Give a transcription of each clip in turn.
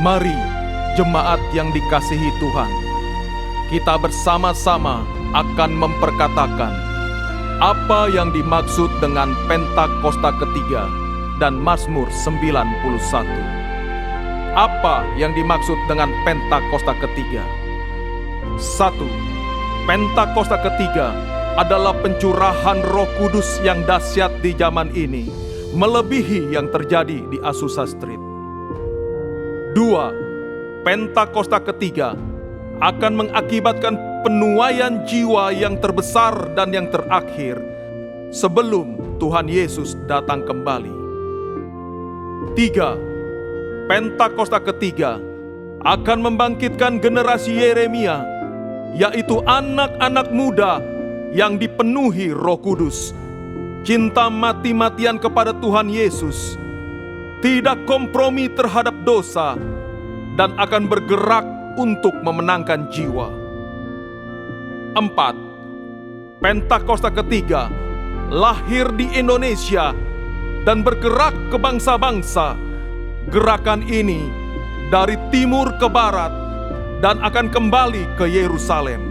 Mari, jemaat yang dikasihi Tuhan, kita bersama-sama akan memperkatakan apa yang dimaksud dengan Pentakosta ketiga dan Mazmur 91. Apa yang dimaksud dengan Pentakosta ketiga? 1. Pentakosta ketiga adalah pencurahan Roh Kudus yang dahsyat di zaman ini, melebihi yang terjadi di Azusa Street. 2. Pentakosta ketiga akan mengakibatkan penuaian jiwa yang terbesar dan yang terakhir sebelum Tuhan Yesus datang kembali. 3. Pentakosta ketiga akan membangkitkan generasi Yeremia, yaitu anak-anak muda yang dipenuhi Roh Kudus, cinta mati-matian kepada Tuhan Yesus, tidak kompromi terhadap dosa, dan akan bergerak untuk memenangkan jiwa. 4. Pentakosta ketiga lahir di Indonesia dan bergerak ke bangsa-bangsa. Gerakan ini dari timur ke barat dan akan kembali ke Yerusalem.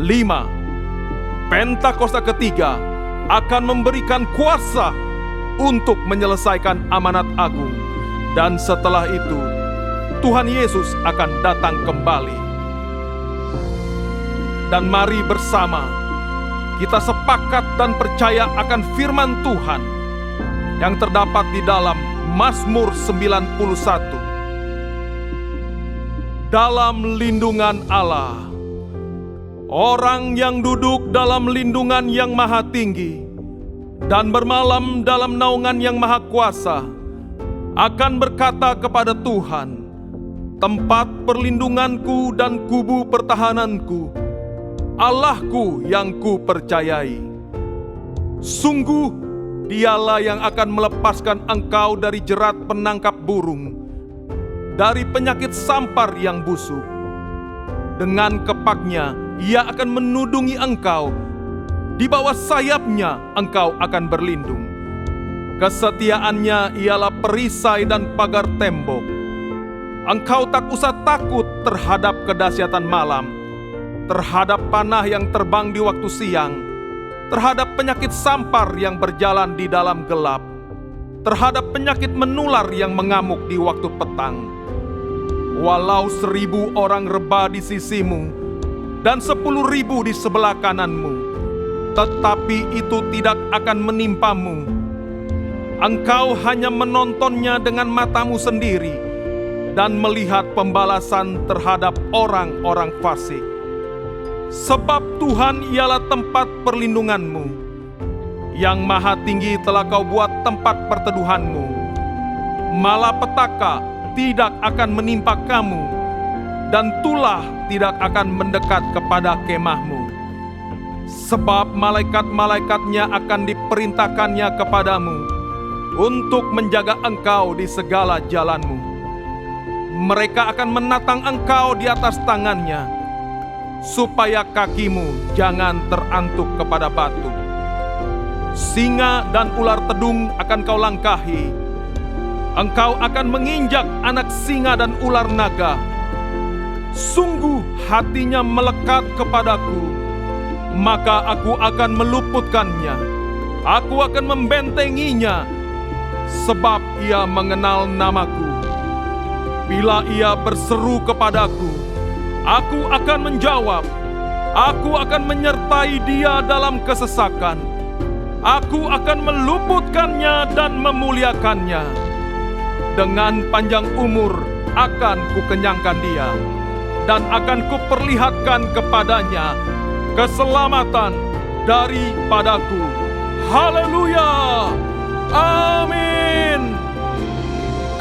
5. Pentakosta ketiga akan memberikan kuasa untuk menyelesaikan amanat agung, dan setelah itu Tuhan Yesus akan datang kembali. Dan mari bersama kita sepakat dan percaya akan firman Tuhan yang terdapat di dalam Mazmur 91. Dalam lindungan Allah, orang yang duduk dalam lindungan yang maha tinggi dan bermalam dalam naungan yang maha kuasa akan berkata kepada Tuhan, tempat perlindunganku dan kubu pertahananku, Allahku yang ku percayai. Sungguh dialah yang akan melepaskan engkau dari jerat penangkap burung, dari penyakit sampar yang busuk. Dengan kepaknya Ia akan menudungi engkau, di bawah sayapnya engkau akan berlindung. Kesetiaannya ialah perisai dan pagar tembok. Engkau tak usah takut terhadap kedahsyatan malam, terhadap panah yang terbang di waktu siang, terhadap penyakit sampar yang berjalan di dalam gelap, terhadap penyakit menular yang mengamuk di waktu petang. Walau 1000 orang rebah di sisimu dan 10.000 di sebelah kananmu, tetapi itu tidak akan menimpamu. Engkau hanya menontonnya dengan matamu sendiri dan melihat pembalasan terhadap orang-orang fasik. Sebab Tuhan ialah tempat perlindunganmu, yang maha tinggi telah kau buat tempat perteduhanmu. Malapetaka tidak akan menimpa kamu, dan tulah tidak akan mendekat kepada kemahmu. Sebab malaikat-malaikatnya akan diperintahkannya kepadamu untuk menjaga engkau di segala jalanmu. Mereka akan menatang engkau di atas tangannya, supaya kakimu jangan terantuk kepada batu. Singa dan ular tedung akan kau langkahi. Engkau akan menginjak anak singa dan ular naga. Sungguh hatinya melekat kepadaku, maka aku akan meluputkannya. Aku akan membentenginya, sebab ia mengenal namaku. Bila ia berseru kepadaku, aku akan menjawab. Aku akan menyertai dia dalam kesesakan. Aku akan meluputkannya dan memuliakannya. Dengan panjang umur akan kukenyangkan dia, dan akan kuperlihatkan kepadanya keselamatan daripadaku. Haleluya! Amin.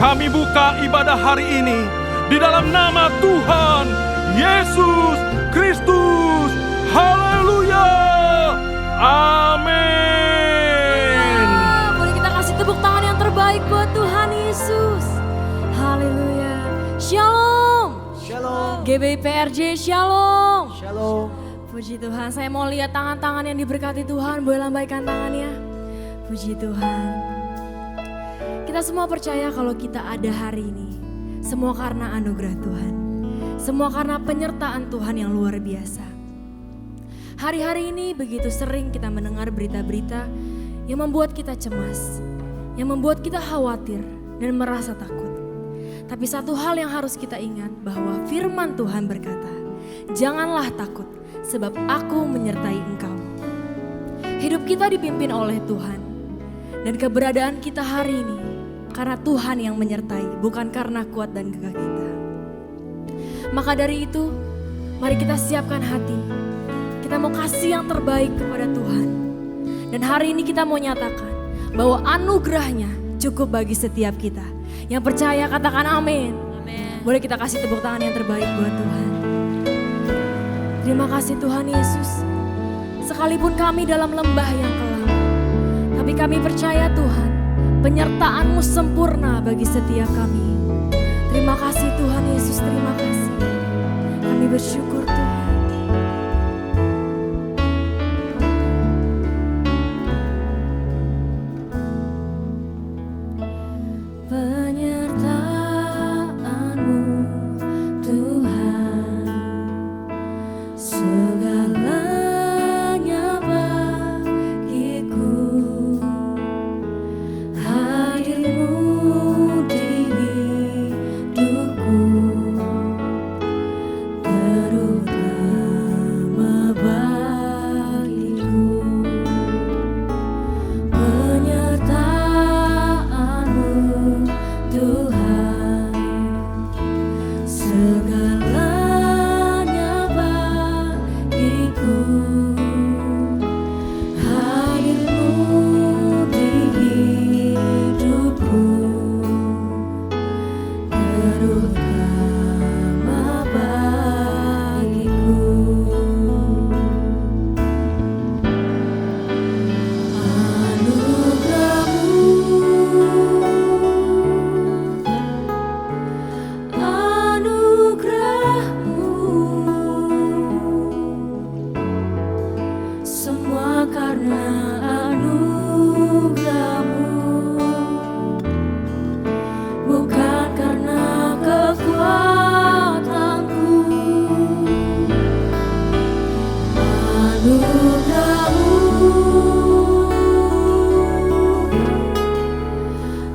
Kami buka ibadah hari ini di dalam nama Tuhan Yesus Kristus. Haleluya! Amin. Boleh kita kasih tepuk tangan yang terbaik buat Tuhan Yesus. Haleluya. Shalom. Shalom. GBIPRJ Shalom. Shalom. Puji Tuhan, saya mau lihat tangan-tangan yang diberkati Tuhan. Boleh lambaikan tangannya. Puji Tuhan. Kita semua percaya kalau kita ada hari ini Semua karena anugerah Tuhan. Semua karena penyertaan Tuhan yang luar biasa. Hari-hari ini begitu sering kita mendengar berita-berita yang membuat kita cemas, yang membuat kita khawatir dan merasa takut. Tapi satu hal yang harus kita ingat bahwa firman Tuhan berkata, janganlah takut sebab aku menyertai engkau. Hidup kita dipimpin oleh Tuhan dan keberadaan kita hari ini karena Tuhan yang menyertai, bukan karena kuat dan gagah kita. Maka dari itu, mari kita siapkan hati. Kita mau kasih yang terbaik kepada Tuhan. Dan hari ini kita mau nyatakan bahwa anugerahnya cukup bagi setiap kita. Yang percaya katakan amin. Boleh kita kasih tepuk tangan yang terbaik buat Tuhan. Terima kasih Tuhan Yesus. Sekalipun kami dalam lembah yang kelam, tapi kami percaya Tuhan, penyertaan-Mu sempurna bagi setiap kami. Terima kasih Tuhan Yesus, terima kasih. Kami bersyukur Tuhan. Penyertaan-Mu Tuhan, segalanya bagiku. Hadir-Mu di hidupku, terutama bagiku. Penyertaan-Mu Tuhan, segalanya bagiku. Hadir-Mu di hidupku, terutama bagiku. Anugerah-Mu, semua karena anugerah-Mu, bukan karena kekuatanku. Anugerah-Mu,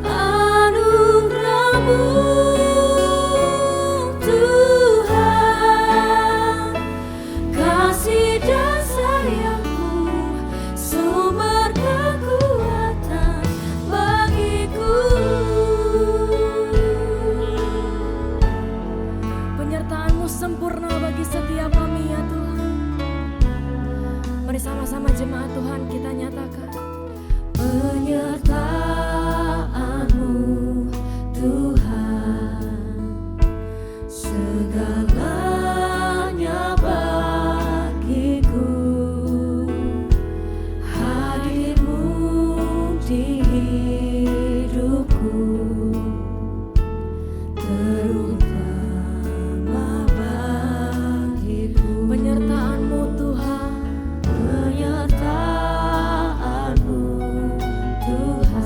anugerah-Mu Tuhan, kasih dan sayang-Mu, sumber kekuatan bagiku. Penyertaan-Mu sempurna bagi setiap kami ya Tuhan. Mari sama-sama jemaat Tuhan kita nyatakan. Penyertaan-Mu Tuhan, segalanya bagiku. Hadir-Mu di hidupku, terutama bagiku. Penyertaan-Mu Tuhan, penyertaan-Mu Tuhan,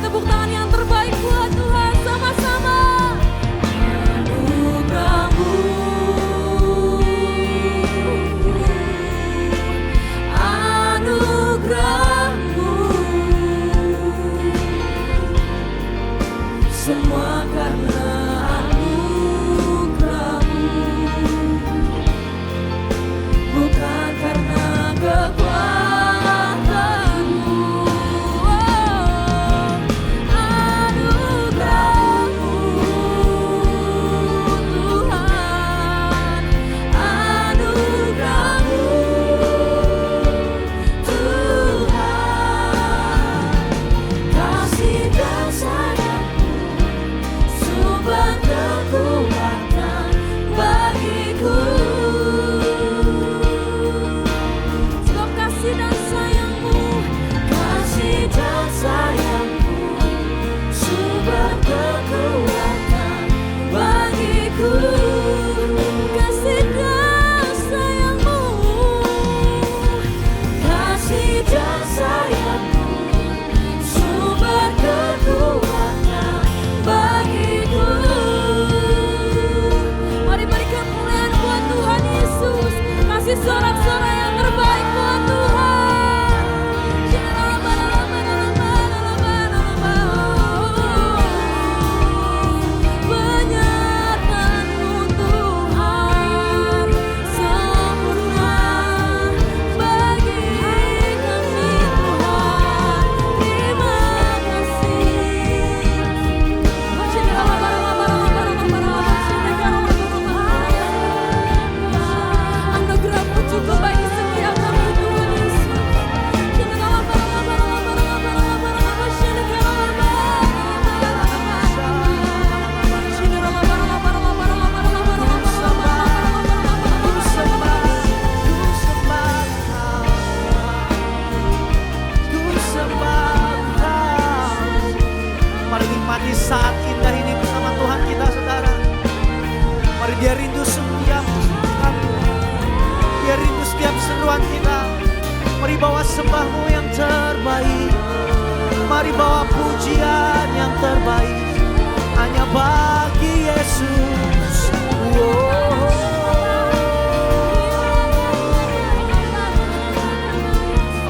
tepuk tangan yang terbaik buat Tuhan sama-sama. Anugerah-Mu, anugerah-Mu, semua karena anugerah-Mu, bukan karena kekuatan-Mu. Anugerah-Mu Tuhan, anugerah-Mu Tuhan, kasih dan sayang-Mu sumber kekuatan bagiku. Sebab kasih dan sayang-Mu, kasih dan sayang-Mu sumber kekuatan bagiku. Kasih dan sayang-Mu, kasih dan sayang-Mu sumber kekuatan bagiku. Mari berikan kemuliaan buat Tuhan Yesus. Kasih sorak-sorai yang terbaik buat Tuhan. Penyertaan-Mu Tuhan sempurna bagi kami Tuhan. Terima kasih. Anugerah-Mu cukup bagi setiap kami Tuhan Yesus. Mari nikmati saat indah ini bersama Tuhan kita, saudara. Mari Dia rindu setiap kami, Dia rindu setiap seruan kita. Mari bawa sembah-Mu yang terbaik, mari bawa pujian yang terbaik hanya bagi Yesus.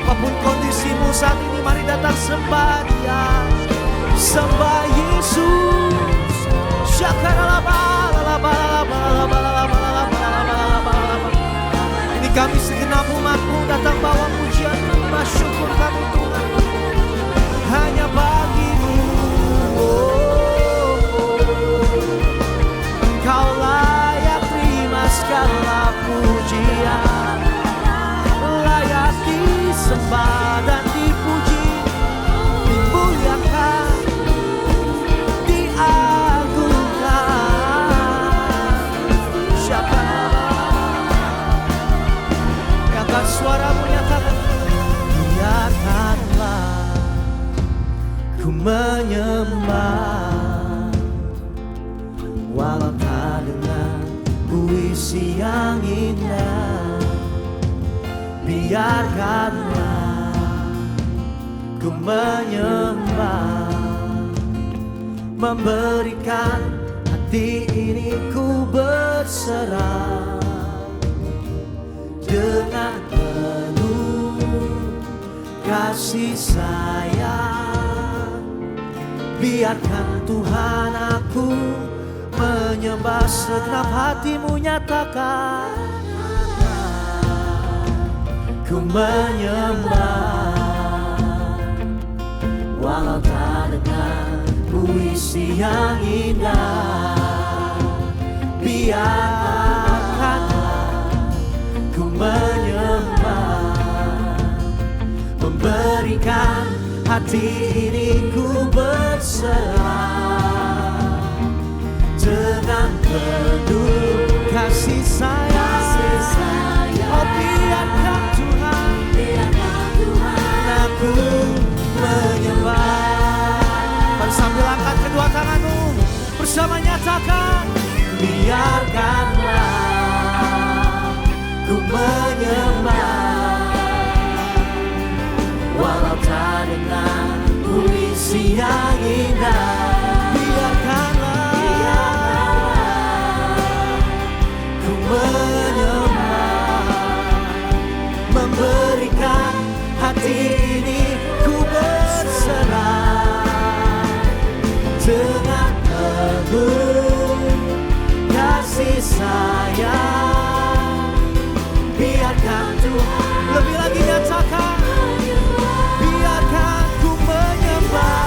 Apapun kondisimu saat ini, mari datang sembah Dia, sembah Yesus. Ini kami segenap umat-Mu datang bawa pujian, menyembah syukur kami Tuhan hanya bagi-Mu. Engkau layak terima segala pujian, layak disembah dan dipuji, dimuliakan, diagungkan. Siapa yang akan suaramu nyatakan, biarkanlah ku menyembah, walau tak dengan puisi yang indah. Biarkanlah ku menyembah, memberikan hati ini ku berserah dengan penuh kasih sayang. Biarkan Tuhan aku menyembah, segenap hatimu nyatakan, ku menyembah, walau tak dengan puisi yang indah. Biarkanlah ku menyembah, memberikan hati ini ku berserah dengan penuh kasih sayang. Oh, biarkan Tuhan aku menyembah. Mari sambil angkat kedua tanganmu bersama nyatakan, biarkanlah ku menyembah, walau tak dengan puisi puisi yang indah. Biarkanlah ku menyembah, memberikan hati ini ku berserah dengan penuh kasih sayang. Biarkan Tuhan lebih lagi nyatakan, biarkan ku menyembah,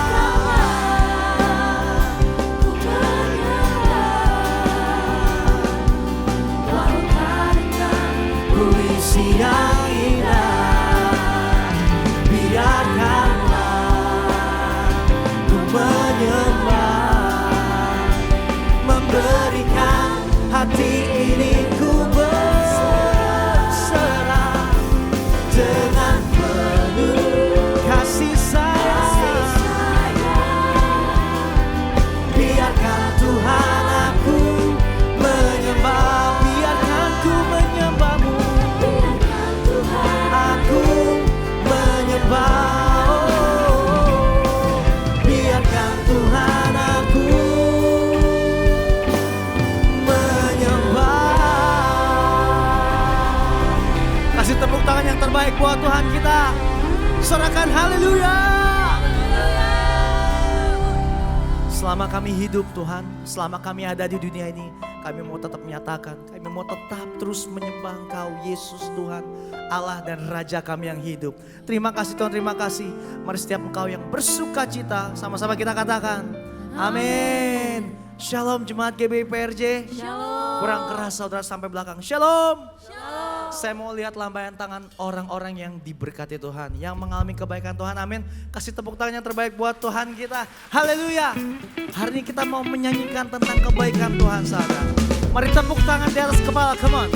puisi yang indah. Biarkanlah ku menyembah, memberikan hati ini ku berserah dengan penuh kasih sayang. Biarkan Tuhan aku menyembah, biarkan ku menyembah-Mu, aku menyembah. Oh, biarkan Tuhan aku menyembah. Kasih tepuk tangan yang terbaik buat Tuhan kita. Sorakan haleluya. Selama kami hidup Tuhan, selama kami ada di dunia ini, kami mau tetap menyatakan, kami mau tetap terus menyembah Engkau, Yesus Tuhan, Allah dan Raja kami yang hidup. Terima kasih Tuhan, terima kasih. Mari setiap Engkau yang bersuka cita, sama-sama kita katakan, amin. Shalom Jemaat GBI PRJ. Shalom. Kurang keras saudara sampai belakang. Shalom. Shalom. Saya mau lihat lambaian tangan orang-orang yang diberkati Tuhan, yang mengalami kebaikan Tuhan, amin. Kasih tepuk tangan yang terbaik buat Tuhan kita, haleluya. Hari ini kita mau menyanyikan tentang kebaikan Tuhan saudara. Mari tepuk tangan di atas kepala, come on.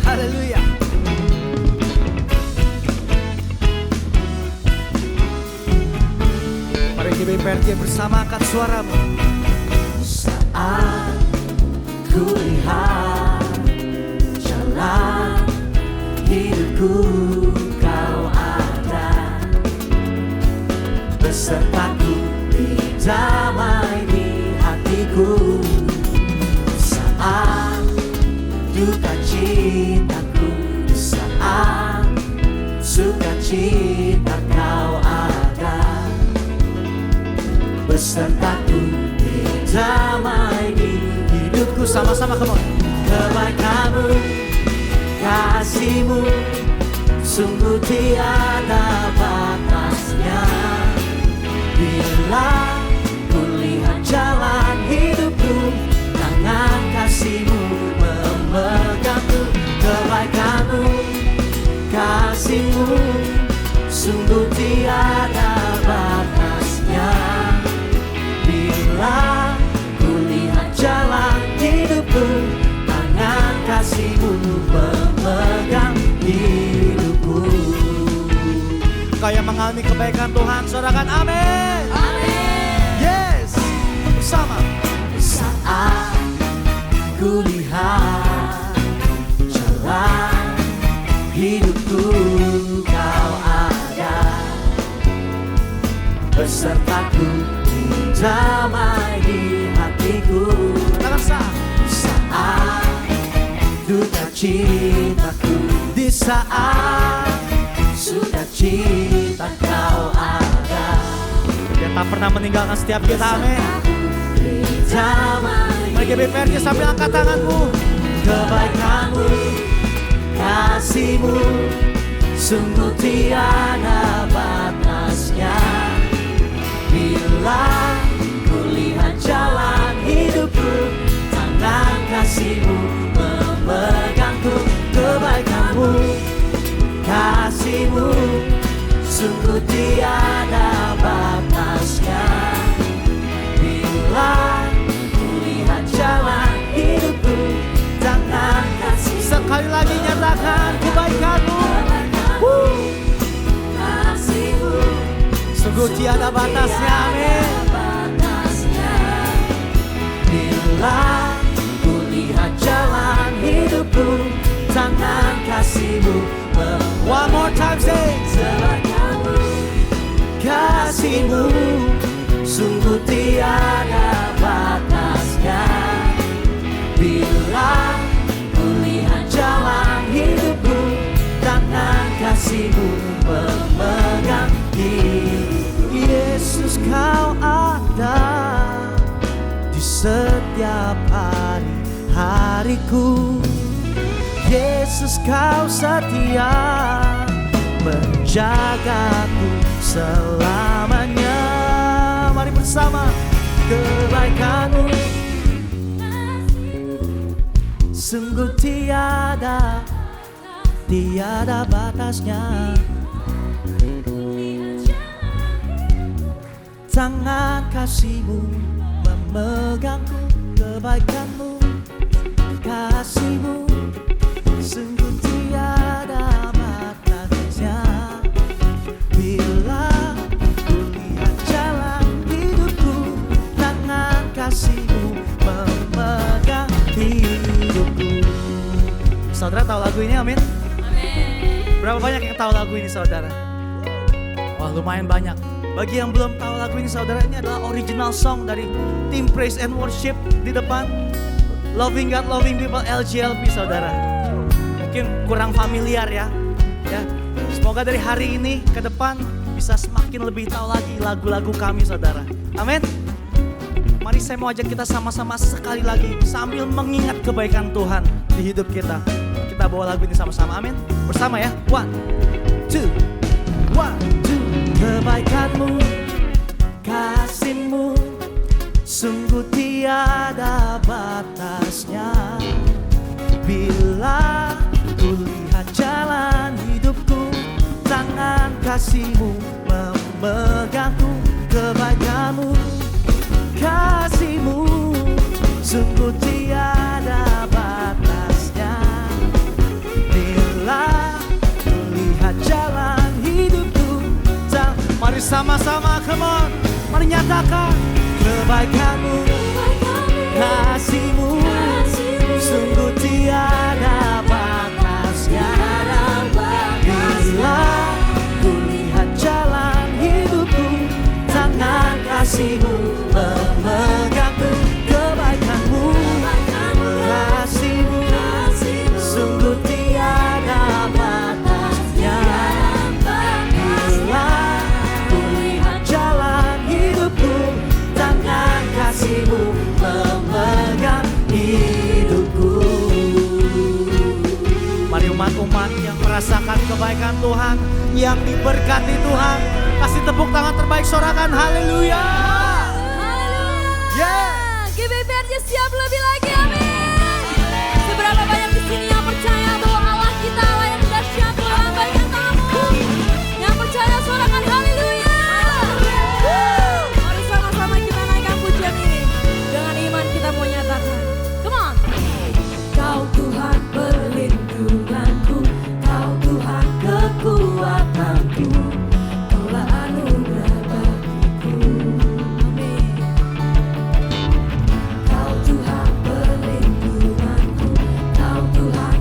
Haleluya. Mari GBI PRJ bersama angkat suaramu. Saat ku lihat jalan hidupku, Kau ada besertaku di damai di hatiku. Saat duka citaku, saat sukacita, Kau ada besertaku di damai di hidupku. Sama-sama come on. Kebaikan-Mu, kasih-Mu, sungguh tiada batasnya. Bila ku lihat jalan hidupku, tangan kasih-Mu memegangku. Kebaikan-Mu, kasih-Mu, sungguh tiada batasnya. Bila ku lihat jalan hidupku, tangan kasih-Mu memegang hidupku. Kau yang mengalami kebaikan Tuhan, sorakan amin. Amin. Yes, bersama. Saat ku lihat jalan hidupku, Kau ada besertaku di damai di hatiku. Saat duka citaku, di saat sukacita, Kau ada. Dia tak pernah meninggalkan setiap kita, amin. Mari GBI PRJ sambil angkat tanganmu. Kebaikan-Mu, kasih-Mu, sungguh tiada batasnya. Bila ku lihat jalan hidupku, tangan kasih-Mu memegangku. Kebaikan-Mu, kasih-Mu, sungguh tiada batasnya. Bila ku lihat jalan hidupku, tangan kasih. Sekali lagi nyatakan kebaikan-Mu, kasih-Mu, sungguh tiada batasnya, amin. Bila ku lihat jalan hidupku, tangan kasih-Mu. One more time say, Yesus kau setia, menjagaku selamanya. Mari bersama. Kebaikanmu sungguh tiada batasnya. Tangan kasih-Mu memegangku, kebaikan-Mu, kasih-Mu sungguh tiada batasnya. Bila ku lihat jalan hidupku, tangan kasih-Mu memegang hidupku. Saudara tahu lagu ini, amin? Berapa banyak yang tahu lagu ini, saudara? Wah, lumayan banyak. Bagi yang belum tahu lagu ini, saudara, ini adalah original song dari tim Praise and Worship di depan. Loving God, Loving People, LGLP, saudara. Mungkin kurang familiar ya. Semoga dari hari ini ke depan bisa semakin lebih tahu lagi lagu-lagu kami, saudara. Amin. Mari saya mau ajak kita sama-sama sekali lagi sambil mengingat kebaikan Tuhan di hidup kita. Kita bawa lagu ini sama-sama, amin. Bersama ya, 1, 2, 1, 2. Kebaikan-Mu, kasih-Mu sungguh tiada batasnya. Bila ku lihat jalan hidupku, tangan kasih-Mu memegangku. Kebaikan-Mu, kasih-Mu sungguh tiada batasnya. Bila ku lihat jalan hidupku, mari sama-sama, come on. Mari nyatakan kebaikan-Mu, kasih-Mu sungguh tiada batasnya. Bila ku lihat jalan hidupku, tangan kasih-Mu memegangku. Kebaikan-Mu, kasih-Mu sungguh tiada batasnya. Bila ku lihat jalan hidupku, tangan kasih-Mu memegang hidupku. Mari umat-umat yang merasakan kebaikan Tuhan, yang diberkati Tuhan, kasih tepuk tangan terbaik, sorakan haleluya. Haleluya. GBPRJ siap lebih lagi, amin. Seberapa banyak di sini yang percaya bahwa Allah kita Allah yang dahsyat, Tuhan baikkan tanganmu. Yang percaya sorakan haleluya. Mari sama-sama kita naikkan pujian ini. Dengan iman kita mau nyatakan, come on. Kau Tuhan perlindunganku, Kau Tuhan kekuatanku, Kaulah anugerah bagiku. Amin. Kau Tuhan perlindunganku, Kau Tuhan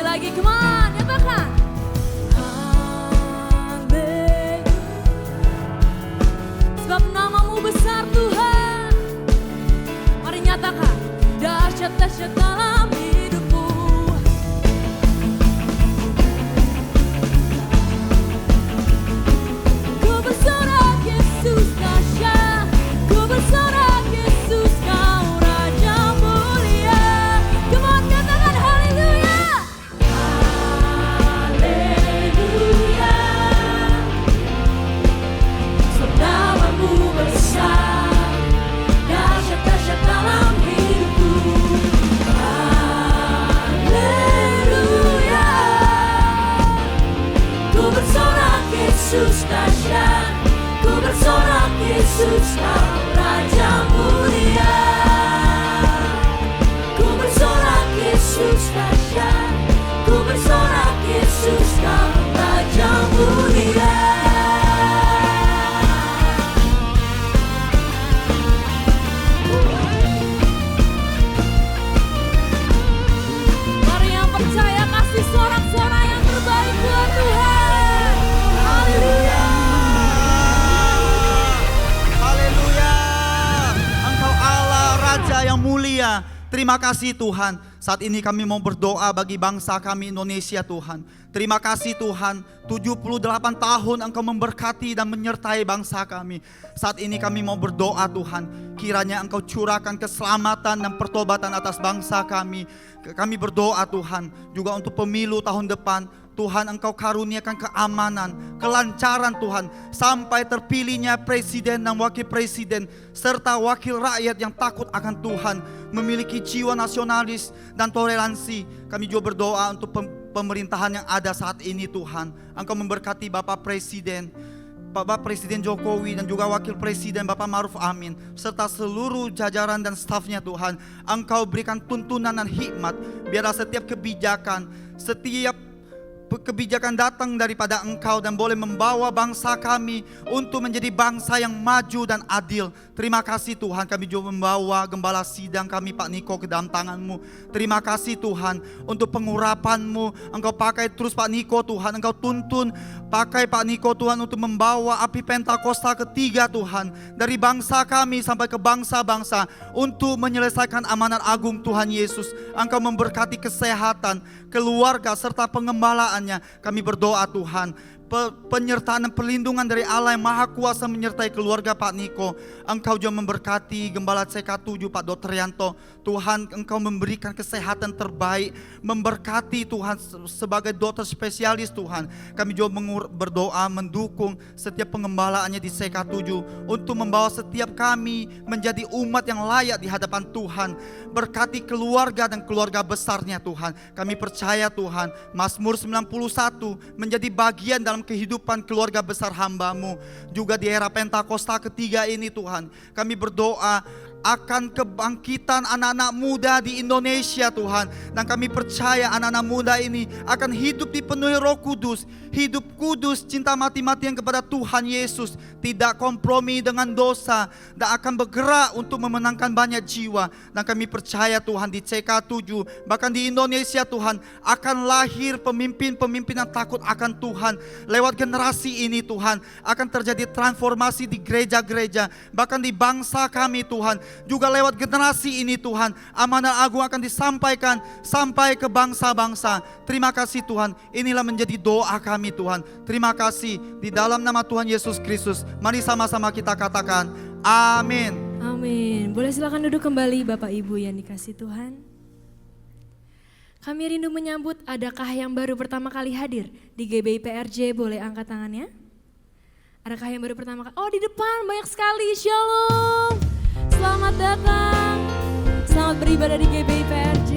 lagi, come on, nyatakan. Haleluya. Sebab namamu besar Tuhan. Mari nyatakan, dahsyat-dahsyat dalam hidupku. Ku bersorak Yesus dahsyat, ku bersorak Yesus kau Raja mulia. Come on, katakan haleluya. Haleluya. Sebab namamu besar, dahsyat-dahsyat dalam hidupku. Haleluya. Ku bersorak Yesus dahsyat, ku bersorak Yesus kau Raja mulia. Ku bersorak Yesus dahsyat, ku bersorak Yesus kau Raja mulia. Mari yang percaya kasih sorak-sorai yang terbaik buat Tuhan. Haleluya. Haleluya. Engkau Allah Raja yang mulia. Terima kasih Tuhan. Saat ini kami mau berdoa bagi bangsa kami Indonesia Tuhan. Terima kasih Tuhan, 78 tahun Engkau memberkati dan menyertai bangsa kami. Saat ini kami mau berdoa Tuhan, kiranya Engkau curahkan keselamatan dan pertobatan atas bangsa kami. Kami berdoa Tuhan, juga untuk pemilu tahun depan. Tuhan Engkau karuniakan keamanan, kelancaran Tuhan, sampai terpilihnya presiden dan wakil presiden, serta wakil rakyat yang takut akan Tuhan, memiliki jiwa nasionalis dan toleransi. Kami juga berdoa untuk pemerintahan yang ada saat ini Tuhan. Engkau memberkati Bapak Presiden Jokowi dan juga Wakil Presiden Bapak Maruf Amin, serta seluruh jajaran dan stafnya Tuhan. Engkau berikan tuntunan dan hikmat, biarlah setiap kebijakan datang daripada Engkau dan boleh membawa bangsa kami untuk menjadi bangsa yang maju dan adil. Terima kasih Tuhan, kami juga membawa gembala sidang kami Pak Niko ke dalam tangan-Mu. Terima kasih Tuhan untuk pengurapan-Mu. Engkau pakai terus Pak Niko Tuhan, Engkau tuntun pakai Pak Niko Tuhan untuk membawa api Pentakosta ketiga Tuhan, dari bangsa kami sampai ke bangsa-bangsa untuk menyelesaikan amanat agung Tuhan Yesus. Engkau memberkati kesehatan, keluarga serta pengembalaannya. Kami berdoa Tuhan, penyertaan dan perlindungan dari Allah yang Maha Kuasa menyertai keluarga Pak Niko. Engkau juga memberkati Gembala CK7 Pak Dr. Yanto. Tuhan, Engkau memberikan kesehatan terbaik, memberkati Tuhan sebagai dokter spesialis Tuhan. Kami juga berdoa mendukung setiap pengembalaannya di CK7 untuk membawa setiap kami menjadi umat yang layak di hadapan Tuhan. Berkati keluarga dan keluarga besarnya Tuhan. Kami percaya Tuhan, Mazmur 91 menjadi bagian dalam kehidupan keluarga besar hamba-Mu. Juga di era Pentakosta ketiga ini Tuhan, kami berdoa akan kebangkitan anak-anak muda di Indonesia Tuhan. Dan kami percaya anak-anak muda ini akan hidup dipenuhi Roh Kudus, hidup kudus, cinta mati-matian kepada Tuhan Yesus, tidak kompromi dengan dosa, dan akan bergerak untuk memenangkan banyak jiwa. Dan kami percaya Tuhan di CK7, bahkan di Indonesia Tuhan, akan lahir pemimpin-pemimpin yang takut akan Tuhan. Lewat generasi ini Tuhan, akan terjadi transformasi di gereja-gereja, bahkan di bangsa kami Tuhan. Juga lewat generasi ini Tuhan, amanat agung akan disampaikan sampai ke bangsa-bangsa. Terima kasih Tuhan, inilah menjadi doa kami Tuhan. Terima kasih di dalam nama Tuhan Yesus Kristus. Mari sama-sama kita katakan amin. Amin. Boleh silakan duduk kembali Bapak Ibu yang dikasih Tuhan. Kami rindu menyambut, adakah yang baru pertama kali hadir di GBI PRJ? Boleh angkat tangannya. Adakah yang baru pertama kali? Oh, di depan banyak sekali. Shalom. Selamat datang. Selamat beribadah di GBI PRJ.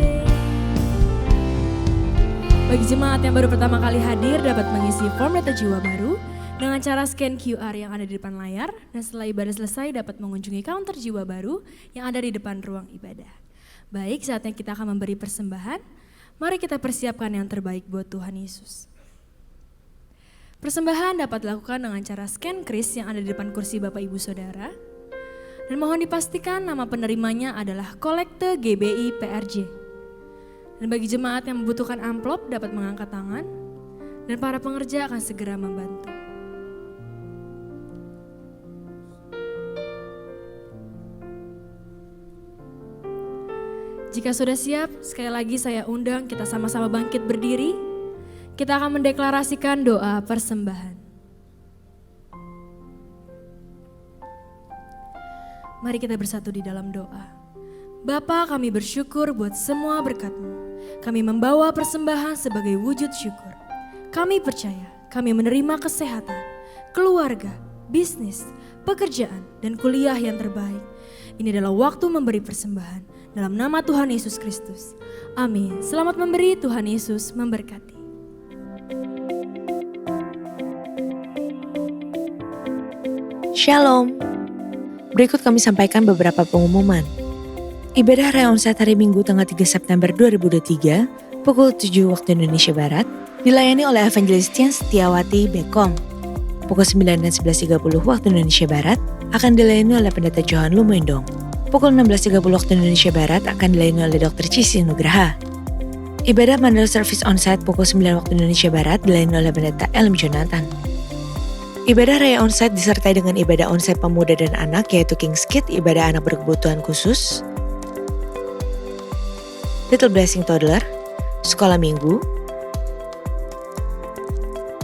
Bagi jemaat yang baru pertama kali hadir dapat mengisi form data jiwa baru dengan cara scan QR yang ada di depan layar, dan setelah ibadah selesai dapat mengunjungi counter jiwa baru yang ada di depan ruang ibadah. Baik, saatnya kita akan memberi persembahan. Mari kita persiapkan yang terbaik buat Tuhan Yesus. Persembahan dapat dilakukan dengan cara scan kris yang ada di depan kursi Bapak Ibu Saudara. Dan mohon dipastikan nama penerimanya adalah Kolekte GBI PRJ. Dan bagi jemaat yang membutuhkan amplop dapat mengangkat tangan dan para pengerja akan segera membantu. Jika sudah siap, sekali lagi saya undang kita sama-sama bangkit berdiri. Kita akan mendeklarasikan doa persembahan. Mari kita bersatu di dalam doa. Bapa, kami bersyukur buat semua berkat-Mu. Kami membawa persembahan sebagai wujud syukur. Kami percaya, kami menerima kesehatan, keluarga, bisnis, pekerjaan, dan kuliah yang terbaik. Ini adalah waktu memberi persembahan. Dalam nama Tuhan Yesus Kristus. Amin. Selamat memberi, Tuhan Yesus memberkati. Shalom. Berikut kami sampaikan beberapa pengumuman. Ibadah Raya Onsite hari Minggu tanggal 3 September 2023 pukul 7 waktu Indonesia Barat dilayani oleh Evangelis Tian Setiawati Bekom. Pukul 9 dan 11.30 waktu Indonesia Barat akan dilayani oleh Pendeta Johan Lumendong. Pukul 16.30 waktu Indonesia Barat akan dilayani oleh Dr. Cici Nugraha. Ibadah Mandala Service Onsite pukul 9 waktu Indonesia Barat dilayani oleh Pendeta Elm Jonathan. Ibadah Raya Onsite disertai dengan ibadah onsite pemuda dan anak yaitu King's Kids, ibadah anak berkebutuhan khusus, Little Blessing Toddler, Sekolah Minggu,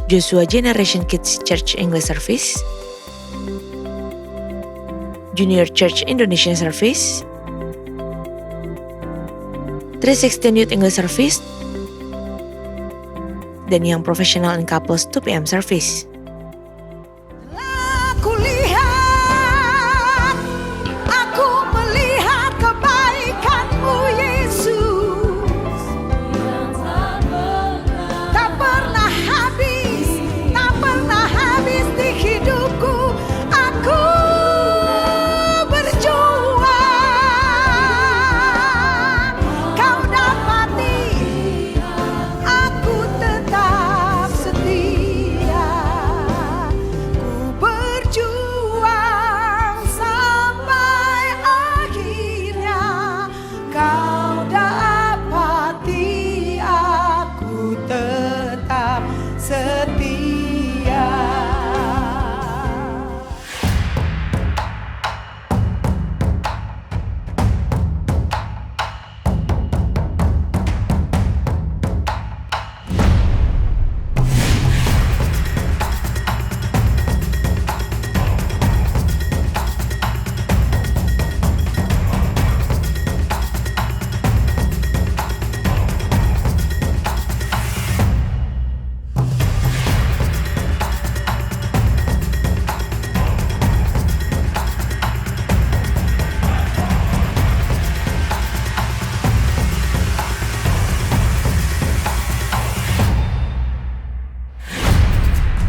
Joshua Generation Kids Church English Service, Junior Church Indonesian Service, 316 Youth English Service, dan yang Professional and Couples 2 PM Service. Aku melihat kebaikan-Mu Yesus, tak pernah habis di hidupku. Aku berjuang, Kau dapati aku tetap setia. Ku berjuang sampai akhirnya, Kau dapati aku tetap setia.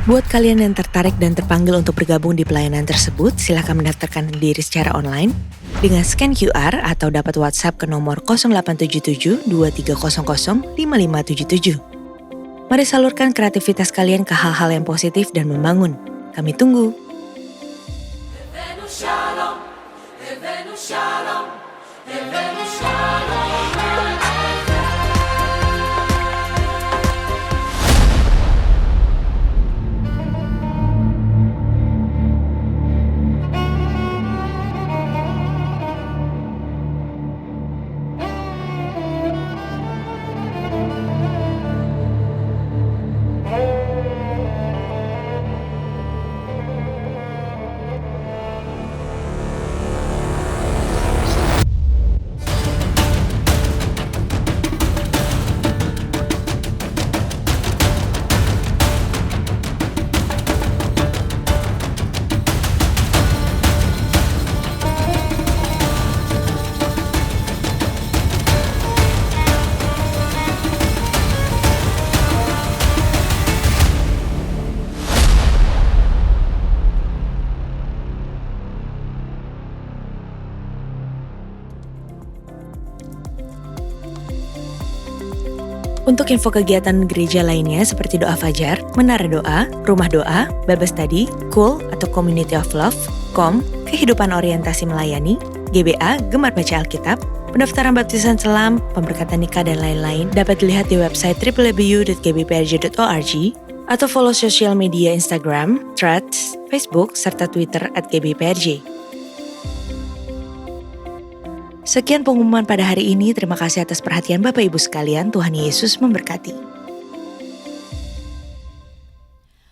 Buat kalian yang tertarik dan terpanggil untuk bergabung di pelayanan tersebut, silakan mendaftarkan diri secara online dengan scan QR atau dapat WhatsApp ke nomor 0877 2300 5577. Mari salurkan kreativitas kalian ke hal-hal yang positif dan membangun. Kami tunggu. Untuk info kegiatan gereja lainnya seperti doa fajar, menara doa, rumah doa, Bible study, Cool atau Community of Love, KOM, kehidupan orientasi melayani, GBA, Gemar Baca Alkitab, Pendaftaran baptisan selam, pemberkatan nikah, dan lain-lain dapat dilihat di website www.gbprj.org atau follow sosial media Instagram, Threads, Facebook, serta Twitter @gbprj. Sekian pengumuman pada hari ini. Terima kasih atas perhatian Bapak Ibu sekalian. Tuhan Yesus memberkati.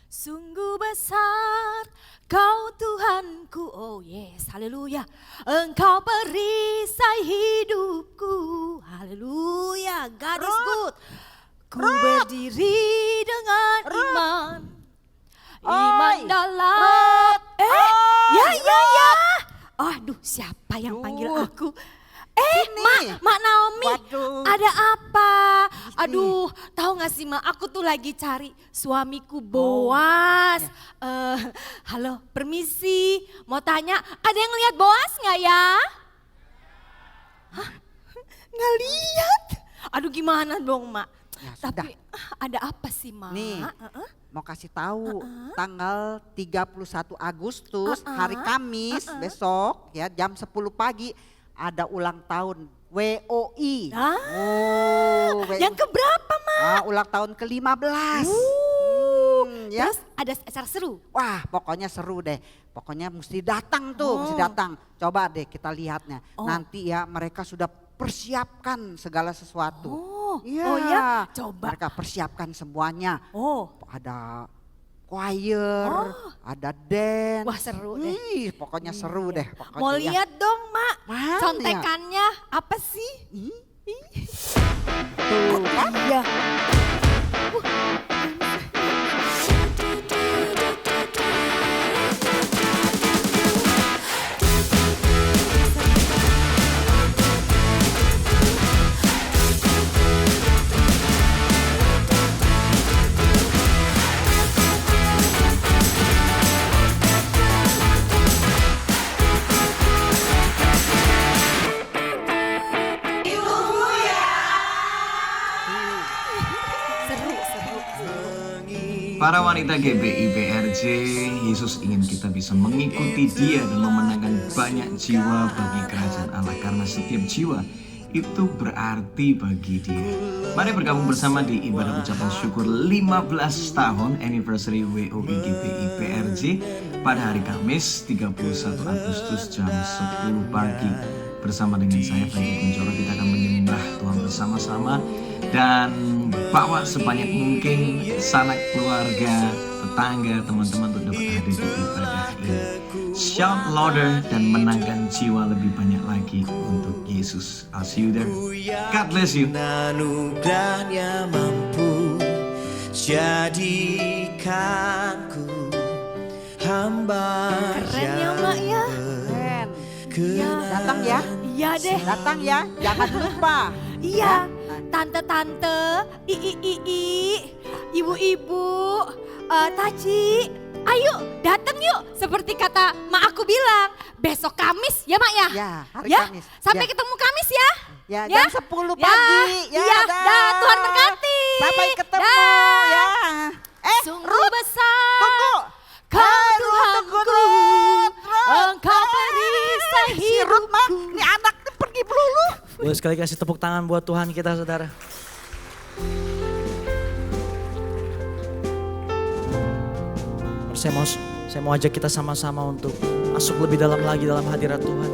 Sungguh besar Kau Tuhanku, oh yes, haleluya. Engkau perisai hidupku, haleluya. God is good. Ku berdiri dengan iman, iman dalam. Ya. Aduh, siapa yang panggil aku? Mak Naomi, Waduh. ada apa? Aduh, tahu gak sih Mak, aku tuh lagi cari suamiku Boas. Halo, permisi, mau tanya, ada yang lihat Boas gak ya? Hah? Nggak lihat? Aduh, gimana dong Mak? Ya, Tapi ada apa sih Mak? Nih, mau kasih tahu tanggal 31 Agustus hari Kamis besok ya jam 10 pagi ada ulang tahun WOI. Oh, Yang keberapa Mak? ulang tahun ke-15. Ya. Terus ada acara seru? Wah, pokoknya seru deh. Pokoknya mesti datang tuh, mesti datang. Coba deh kita lihatnya. Nanti ya mereka sudah persiapkan segala sesuatu. Oh ya, coba. Mereka persiapkan semuanya. Oh, Ada choir, ada dance. Wah, seru deh. Ih, pokoknya seru deh. Pokoknya mau ya. lihat dong Mak, Mana ya? contekannya apa sih? Tuh kan? Ya. Para wanita GBI PRJ, Yesus ingin kita bisa mengikuti Dia dan memenangkan banyak jiwa bagi kerajaan Allah. Karena setiap jiwa itu berarti bagi Dia. Mari bergabung bersama di ibadah ucapan syukur 15 tahun anniversary WOI GBI PRJ pada hari Kamis 31 Agustus jam 10 pagi. Bersama dengan saya Franky Kunchoro, kita akan menyembah Tuhan bersama-sama dan bawa sebanyak mungkin sanak keluarga, tetangga, teman-teman untuk dapat hadir di ibadah ini. Shout louder dan menangkan jiwa lebih banyak lagi untuk Yesus. I'll see you there. God bless you. Anugerahnya mampu jadikanku hamba. Keren ya Mak ya. Keren. Datang ya. Iya deh. Datang ya. Jangan lupa. Iya. Tante-tante, ibu-ibu, Taci, ayo datang yuk. Seperti kata Mak aku bilang, besok Kamis ya Mak ya? Ya, hari Ya, Kamis. sampai Ya. ketemu Kamis ya? Ya, Ya. jam 10 pagi. Iya, dah, Tuhan berkati. Sampai ketemu Dah. ya. Sungguh Ruth, besar. tunggu. Kau Tunggu, Tuhanku, Ruth. Engkau perisai Si Ruth mah, hidupku. ini anak tuh pergi melulu. Boleh sekali kasih tepuk tangan buat Tuhan kita saudara. Saya mau ajak kita sama-sama untuk masuk lebih dalam lagi dalam hadirat Tuhan.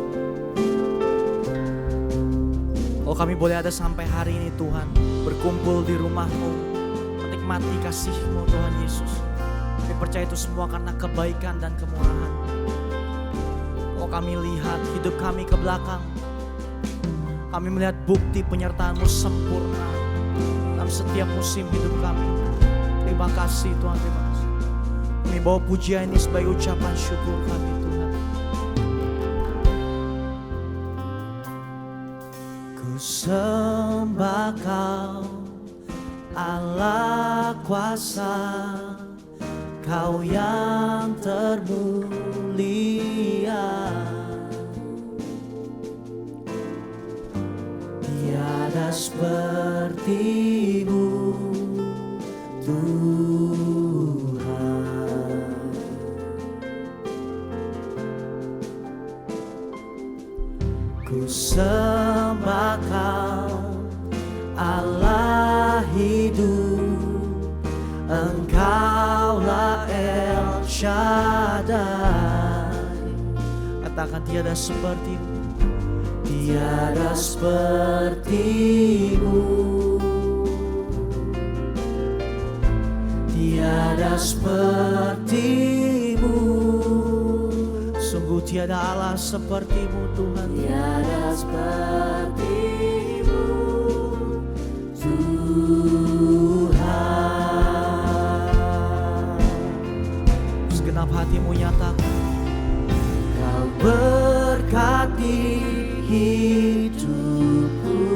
Oh kami boleh ada sampai hari ini Tuhan, berkumpul di rumah-Mu, menikmati kasih-Mu Tuhan Yesus. Kami percaya itu semua karena kebaikan dan kemurahan. Oh kami lihat hidup kami ke belakang. Kami melihat bukti penyertaan-Mu sempurna dalam setiap musim hidup kami. Terima kasih Tuhan, terima kasih. Kami bawa pujian ini sebagai ucapan syukur kami Tuhan. Ku sembah Kau Allah kuasa, Kau yang termulia. Tiada seperti-Mu Tuhan. Ku sembah Kau, Allah hidup, Engkaulah El Shaddai. Katakan tiada seperti-Mu, tiada seperti-Mu, tiada seperti-Mu. Sungguh tiada Allah seperti-Mu Tuhan, tiada seperti-Mu Tuhan. Segenap hatimu nyatakan, Kau berkati hidupku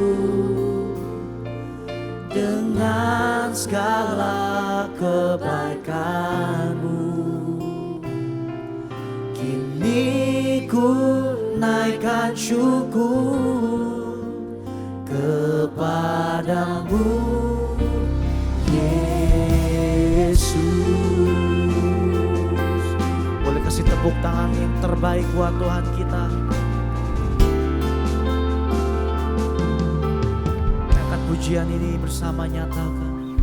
dengan segala kebaikan-Mu. Kini ku naikkan syukur kepadamu, Yesus. Boleh kasih tepuk tangan yang terbaik buat Tuhan kita. Angkat pujian ini bersama, nyatakan,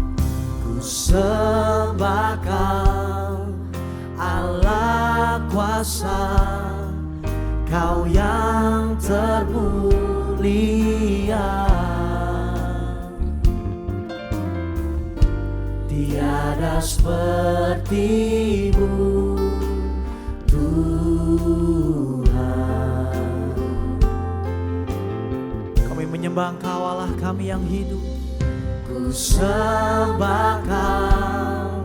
ku sembah Kau, Allah kuasa, Kau yang termulia. Tiada seperti-Mu Tuhan. Kami menyembah Engkau Allah kami yang hidup. Ku sembah Kau,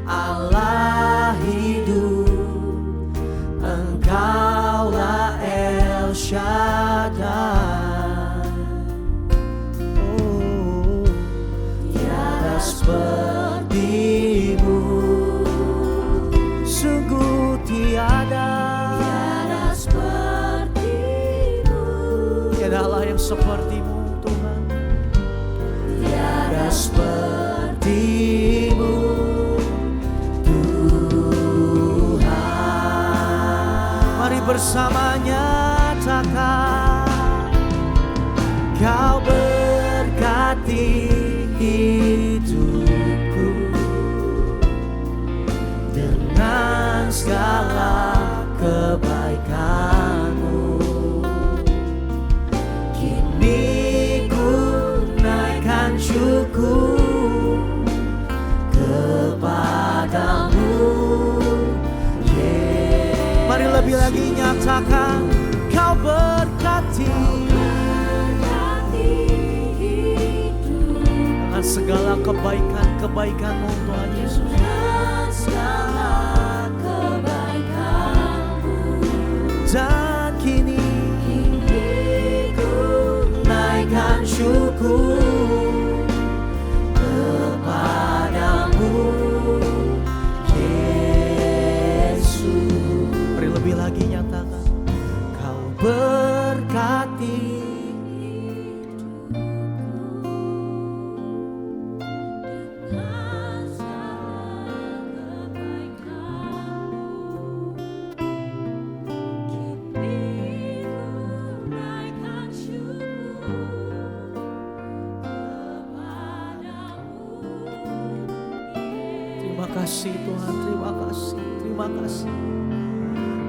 Allah hidup, Engkaulah El Shaddai. Oh, tiada seperti-Mu, sungguh tiada seperti-Mu. Tiada Allah yang seperti-Mu Tuhan, tiada seperti-Mu Tuhan. Mari bersama nyatakan, Kau berkati hidupku dengan segala kebaikan-Mu. Kini ku naikkan syukur kepadamu, Yesus. Mari lebih lagi nyatakan, Kau berkati dengan segala kebaikan-kebaikan-Mu Tuhan Yesus. Dan kini ku naikkan syukur kepadamu, Yesus. Mari lebih lagi nyatakan, Kau berkati kasih Tuhan, terima kasih, terima kasih.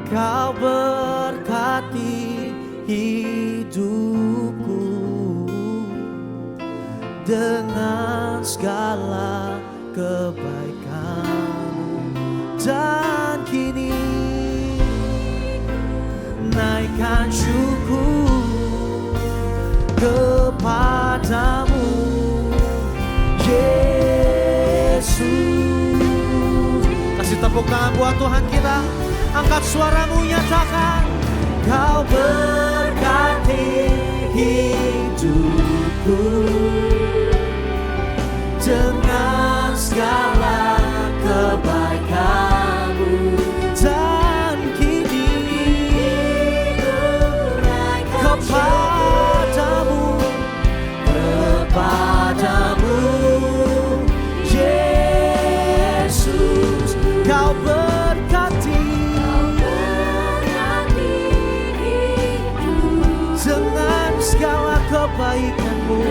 Kau berkati hidupku dengan segala kebaikan-Mu. Dan kini naikkan syukur kepadamu, Yesus. Kasih tepuk tangan buat Tuhan kita. Angkat suaramu, nyatakan, Kau berkati hidupku dengan segala kebaikan-Mu. Dan kini kepadamu, kepadamu, Yesus. Kau berkati dengan kebaikan-Mu,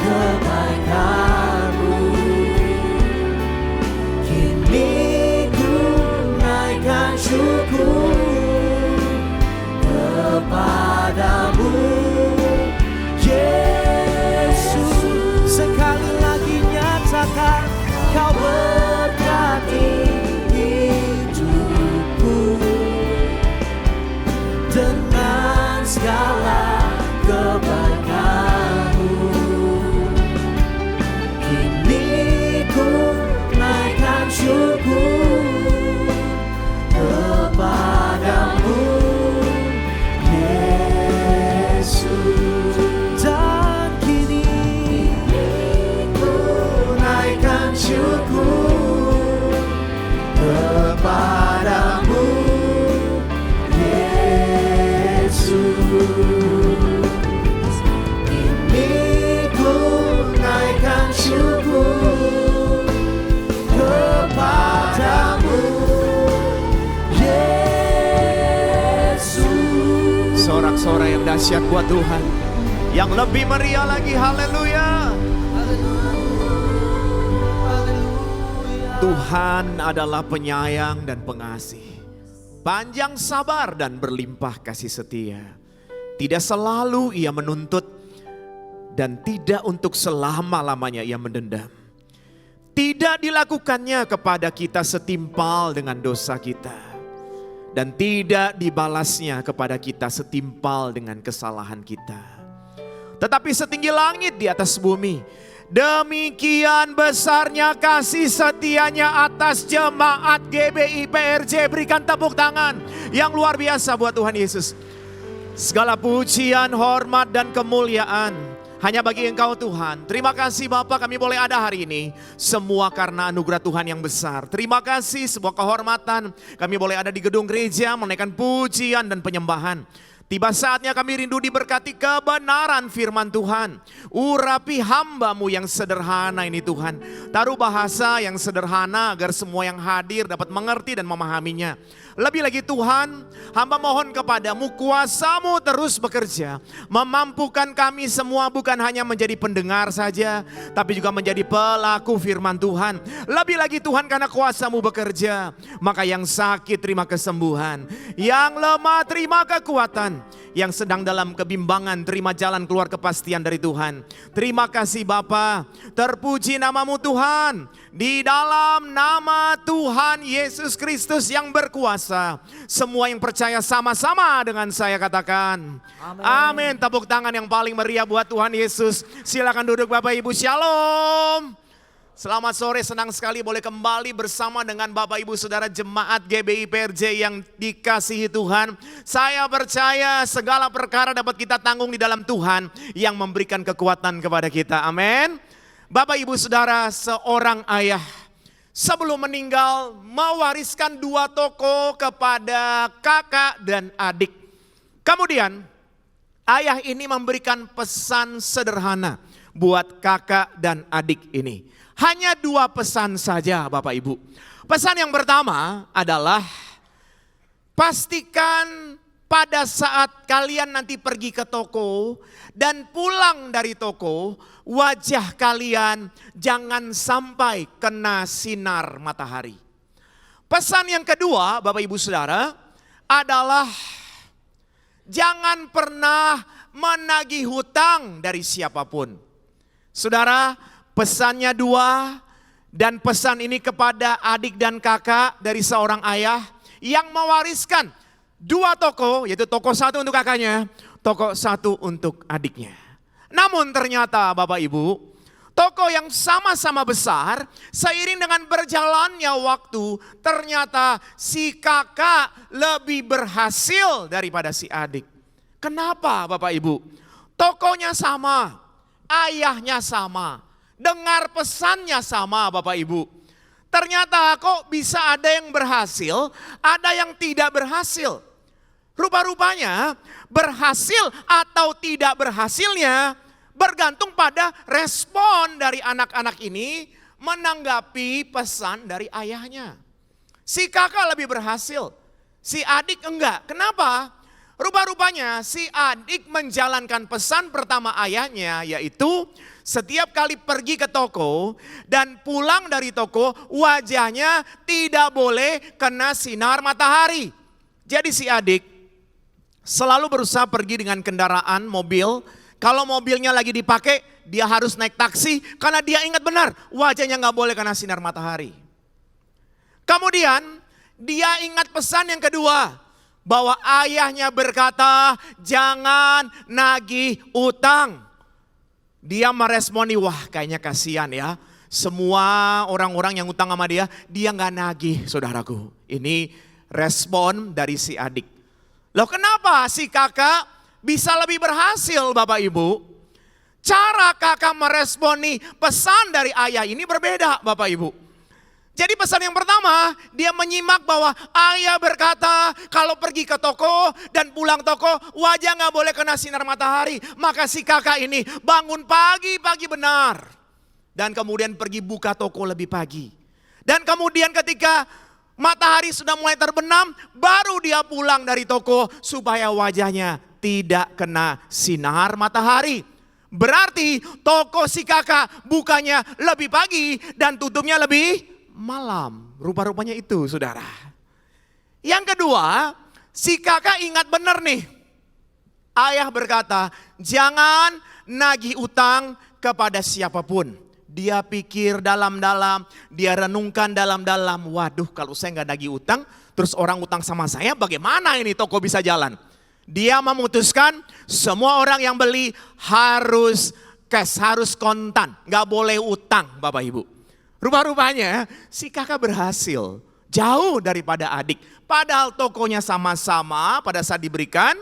kebaikan-Mu. Kini ku naikkan syukur kepadamu, Yesus. Sekali lagi nyatakan, Kau berkati hidupku dengan segala kebaikan-Mu. Kini ku naikkan syukur kepadamu, Yesus. Dan kini ku naikkan syukur kepadamu, Yesus. Kini ku naikkan syukur kepadamu, Yesus. Sorak-sorai yang dahsyat buat Tuhan. Yang lebih meriah lagi, haleluya. Tuhan adalah penyayang dan pengasih, panjang sabar dan berlimpah kasih setia. Tidak selalu Ia menuntut dan tidak untuk selama-lamanya Ia mendendam. Tidak dilakukannya kepada kita setimpal dengan dosa kita, dan tidak dibalasnya kepada kita setimpal dengan kesalahan kita. Tetapi setinggi langit di atas bumi, demikian besarnya kasih setianya atas jemaat GBI PRJ. Berikan tepuk tangan yang luar biasa buat Tuhan Yesus. Segala pujian, hormat dan kemuliaan hanya bagi Engkau Tuhan. Terima kasih Bapa, kami boleh ada hari ini. Semua karena anugerah Tuhan yang besar. Terima kasih, sebuah kehormatan kami boleh ada di gedung gereja menaikkan pujian dan penyembahan. Tiba saatnya kami rindu diberkati kebenaran firman Tuhan. Urapi hamba-Mu yang sederhana ini Tuhan. Taruh bahasa yang sederhana agar semua yang hadir dapat mengerti dan memahaminya. Lebih lagi Tuhan, hamba mohon kepadamu, kuasa-Mu terus bekerja. Memampukan kami semua bukan hanya menjadi pendengar saja, tapi juga menjadi pelaku firman Tuhan. Lebih lagi Tuhan, karena kuasa-Mu bekerja, maka yang sakit terima kesembuhan, yang lemah terima kekuatan, yang sedang dalam kebimbangan terima jalan keluar kepastian dari Tuhan. Terima kasih Bapa, terpuji nama-Mu Tuhan. Di dalam nama Tuhan Yesus Kristus yang berkuasa, semua yang percaya sama-sama dengan saya katakan amin. Tepuk tangan yang paling meriah buat Tuhan Yesus. Silakan duduk Bapak Ibu, shalom. Selamat sore, senang sekali boleh kembali bersama dengan Bapak Ibu Saudara jemaat GBI PRJ yang dikasihi Tuhan. Saya percaya segala perkara dapat kita tanggung di dalam Tuhan yang memberikan kekuatan kepada kita, amin. Bapak Ibu Saudara, seorang ayah sebelum meninggal mewariskan 2 toko kepada kakak dan adik. Kemudian ayah ini memberikan pesan sederhana buat kakak dan adik ini. Hanya 2 pesan saja Bapak Ibu. Pesan yang pertama adalah pastikan pada saat kalian nanti pergi ke toko dan pulang dari toko, wajah kalian jangan sampai kena sinar matahari. Pesan yang kedua Bapak Ibu Saudara adalah jangan pernah menagih hutang dari siapapun. Saudara, pesannya 2 dan pesan ini kepada adik dan kakak dari seorang ayah yang mewariskan 2 toko, yaitu toko 1 untuk kakaknya, toko 1 untuk adiknya. Namun ternyata Bapak Ibu, toko yang sama-sama besar, seiring dengan berjalannya waktu, ternyata si kakak lebih berhasil daripada si adik. Kenapa Bapak Ibu? Tokonya sama, ayahnya sama, dengar pesannya sama Bapak Ibu. Ternyata kok bisa ada yang berhasil, ada yang tidak berhasil. Rupa-rupanya berhasil atau tidak berhasilnya bergantung pada respon dari anak-anak ini menanggapi pesan dari ayahnya. Si kakak lebih berhasil, si adik enggak. Kenapa? Rupa-rupanya si adik menjalankan pesan pertama ayahnya, yaitu setiap kali pergi ke toko dan pulang dari toko, wajahnya tidak boleh kena sinar matahari. Jadi si adik selalu berusaha pergi dengan kendaraan mobil. Kalau mobilnya lagi dipakai, dia harus naik taksi karena dia ingat benar wajahnya nggak boleh kena sinar matahari. Kemudian dia ingat pesan yang kedua, bahwa ayahnya berkata jangan nagih utang. Dia meresponi, wah kayaknya kasihan ya. Semua orang-orang yang utang sama dia nggak nagih, saudaraku. Ini respon dari si adik. Loh kenapa si kakak bisa lebih berhasil Bapak Ibu? Cara kakak meresponi pesan dari ayah ini berbeda Bapak Ibu. Jadi pesan yang pertama, dia menyimak bahwa ayah berkata kalau pergi ke toko dan pulang toko wajah nggak boleh kena sinar matahari. Maka si kakak ini bangun pagi-pagi benar. Dan kemudian pergi buka toko lebih pagi. Dan kemudian ketika matahari sudah mulai terbenam, baru dia pulang dari toko supaya wajahnya tidak kena sinar matahari. Berarti toko si kakak bukanya lebih pagi dan tutupnya lebih malam. Rupa-rupanya itu saudara. Yang kedua, si kakak ingat benar nih. Ayah berkata, jangan nagih utang kepada siapapun. Dia pikir dalam-dalam, dia renungkan dalam-dalam. Waduh kalau saya nggak nagih utang, terus orang utang sama saya bagaimana ini toko bisa jalan? Dia memutuskan semua orang yang beli harus cash, harus kontan. Nggak boleh utang Bapak Ibu. Rupa-rupanya si kakak berhasil jauh daripada adik. Padahal tokonya sama-sama pada saat diberikan,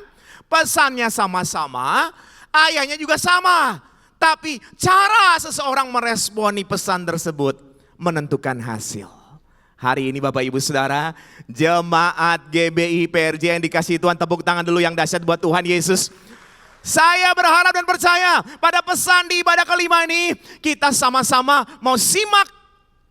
pesannya sama-sama, ayahnya juga sama. Tapi cara seseorang meresponi pesan tersebut menentukan hasil. Hari ini Bapak Ibu Saudara, jemaat GBI PRJ yang dikasihi Tuhan, tepuk tangan dulu yang dahsyat buat Tuhan Yesus. Saya berharap dan percaya pada pesan di ibadah kelima ini kita sama-sama mau simak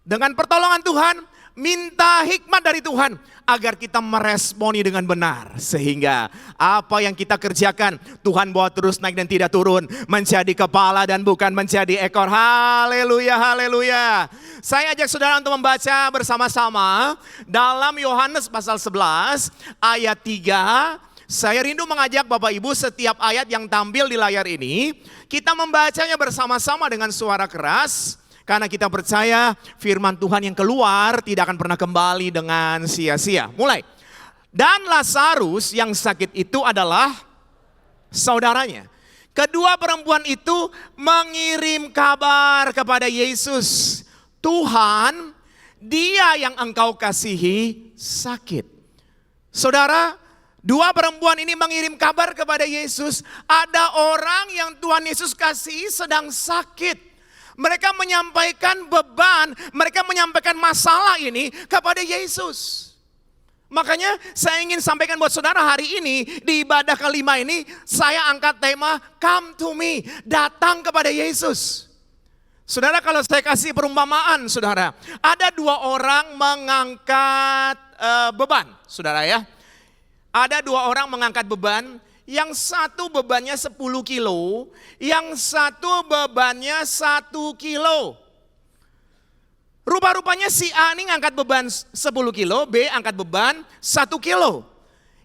dengan pertolongan Tuhan, minta hikmat dari Tuhan agar kita meresponi dengan benar. Sehingga apa yang kita kerjakan Tuhan bawa terus naik dan tidak turun, menjadi kepala dan bukan menjadi ekor. Haleluya, haleluya. Saya ajak saudara untuk membaca bersama-sama dalam Yohanes pasal 11 ayat 3. Saya rindu mengajak Bapak Ibu setiap ayat yang tampil di layar ini, kita membacanya bersama-sama dengan suara keras. Karena kita percaya firman Tuhan yang keluar tidak akan pernah kembali dengan sia-sia. Mulai. Dan Lazarus yang sakit itu adalah saudaranya. Kedua perempuan itu mengirim kabar kepada Yesus. Tuhan, dia yang engkau kasihi sakit. Saudara, dua perempuan ini mengirim kabar kepada Yesus. Ada orang yang Tuhan Yesus kasihi sedang sakit. Mereka menyampaikan beban, mereka menyampaikan masalah ini kepada Yesus. Makanya saya ingin sampaikan buat saudara hari ini di ibadah kelima ini saya angkat tema Come to me, datang kepada Yesus. Saudara kalau saya kasih perumpamaan saudara, ada dua orang mengangkat beban saudara ya. Ada dua orang mengangkat beban. Yang satu bebannya 10 kilo, yang satu bebannya 1 kilo. Rupa-rupanya si A ini ngangkat beban 10 kilo, B angkat beban 1 kilo.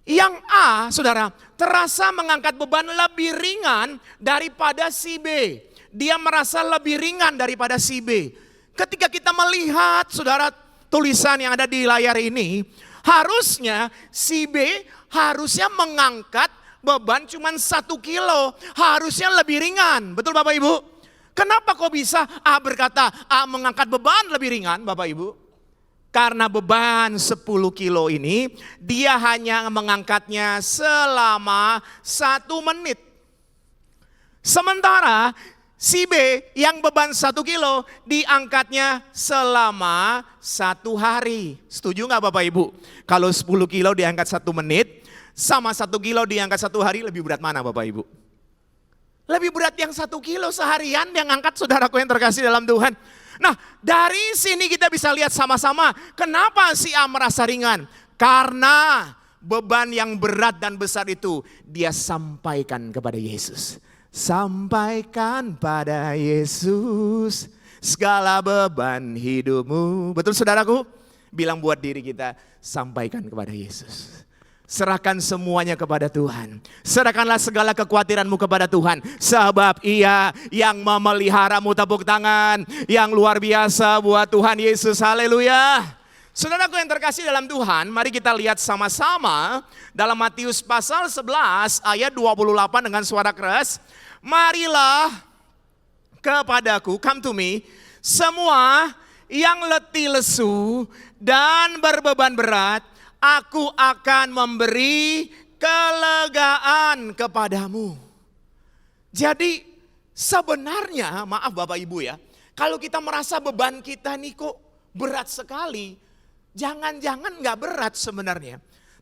Yang A, saudara, terasa mengangkat beban lebih ringan daripada si B. Dia merasa lebih ringan daripada si B. Ketika kita melihat, saudara, tulisan yang ada di layar ini, harusnya si B harusnya mengangkat beban cuma 1 kilo, harusnya lebih ringan. Betul Bapak Ibu? Kenapa kok bisa A berkata A mengangkat beban lebih ringan Bapak Ibu? Karena beban 10 kilo ini dia hanya mengangkatnya selama 1 menit. Sementara si B yang beban 1 kilo diangkatnya selama 1 hari. Setuju gak Bapak Ibu? Kalau 10 kilo diangkat 1 menit, sama 1 kilo diangkat 1 hari, lebih berat mana Bapak Ibu? Lebih berat yang 1 kilo seharian yang angkat saudaraku yang terkasih dalam Tuhan. Nah dari sini kita bisa lihat sama-sama kenapa si A merasa ringan. Karena beban yang berat dan besar itu dia sampaikan kepada Yesus. Sampaikan pada Yesus segala beban hidupmu. Betul saudaraku? Bilang buat diri kita, sampaikan kepada Yesus. Serahkan semuanya kepada Tuhan. Serahkanlah segala kekhawatiranmu kepada Tuhan. Sebab Ia yang memeliharamu. Tepuk tangan yang luar biasa buat Tuhan Yesus. Haleluya. Saudaraku yang terkasih dalam Tuhan, mari kita lihat sama-sama dalam Matius pasal 11 ayat 28 dengan suara keras. Marilah kepadaku, come to me, semua yang letih lesu dan berbeban berat, aku akan memberi kelegaan kepadamu. Jadi sebenarnya, maaf Bapak Ibu ya, kalau kita merasa beban kita nih kok berat sekali, jangan-jangan gak berat sebenarnya.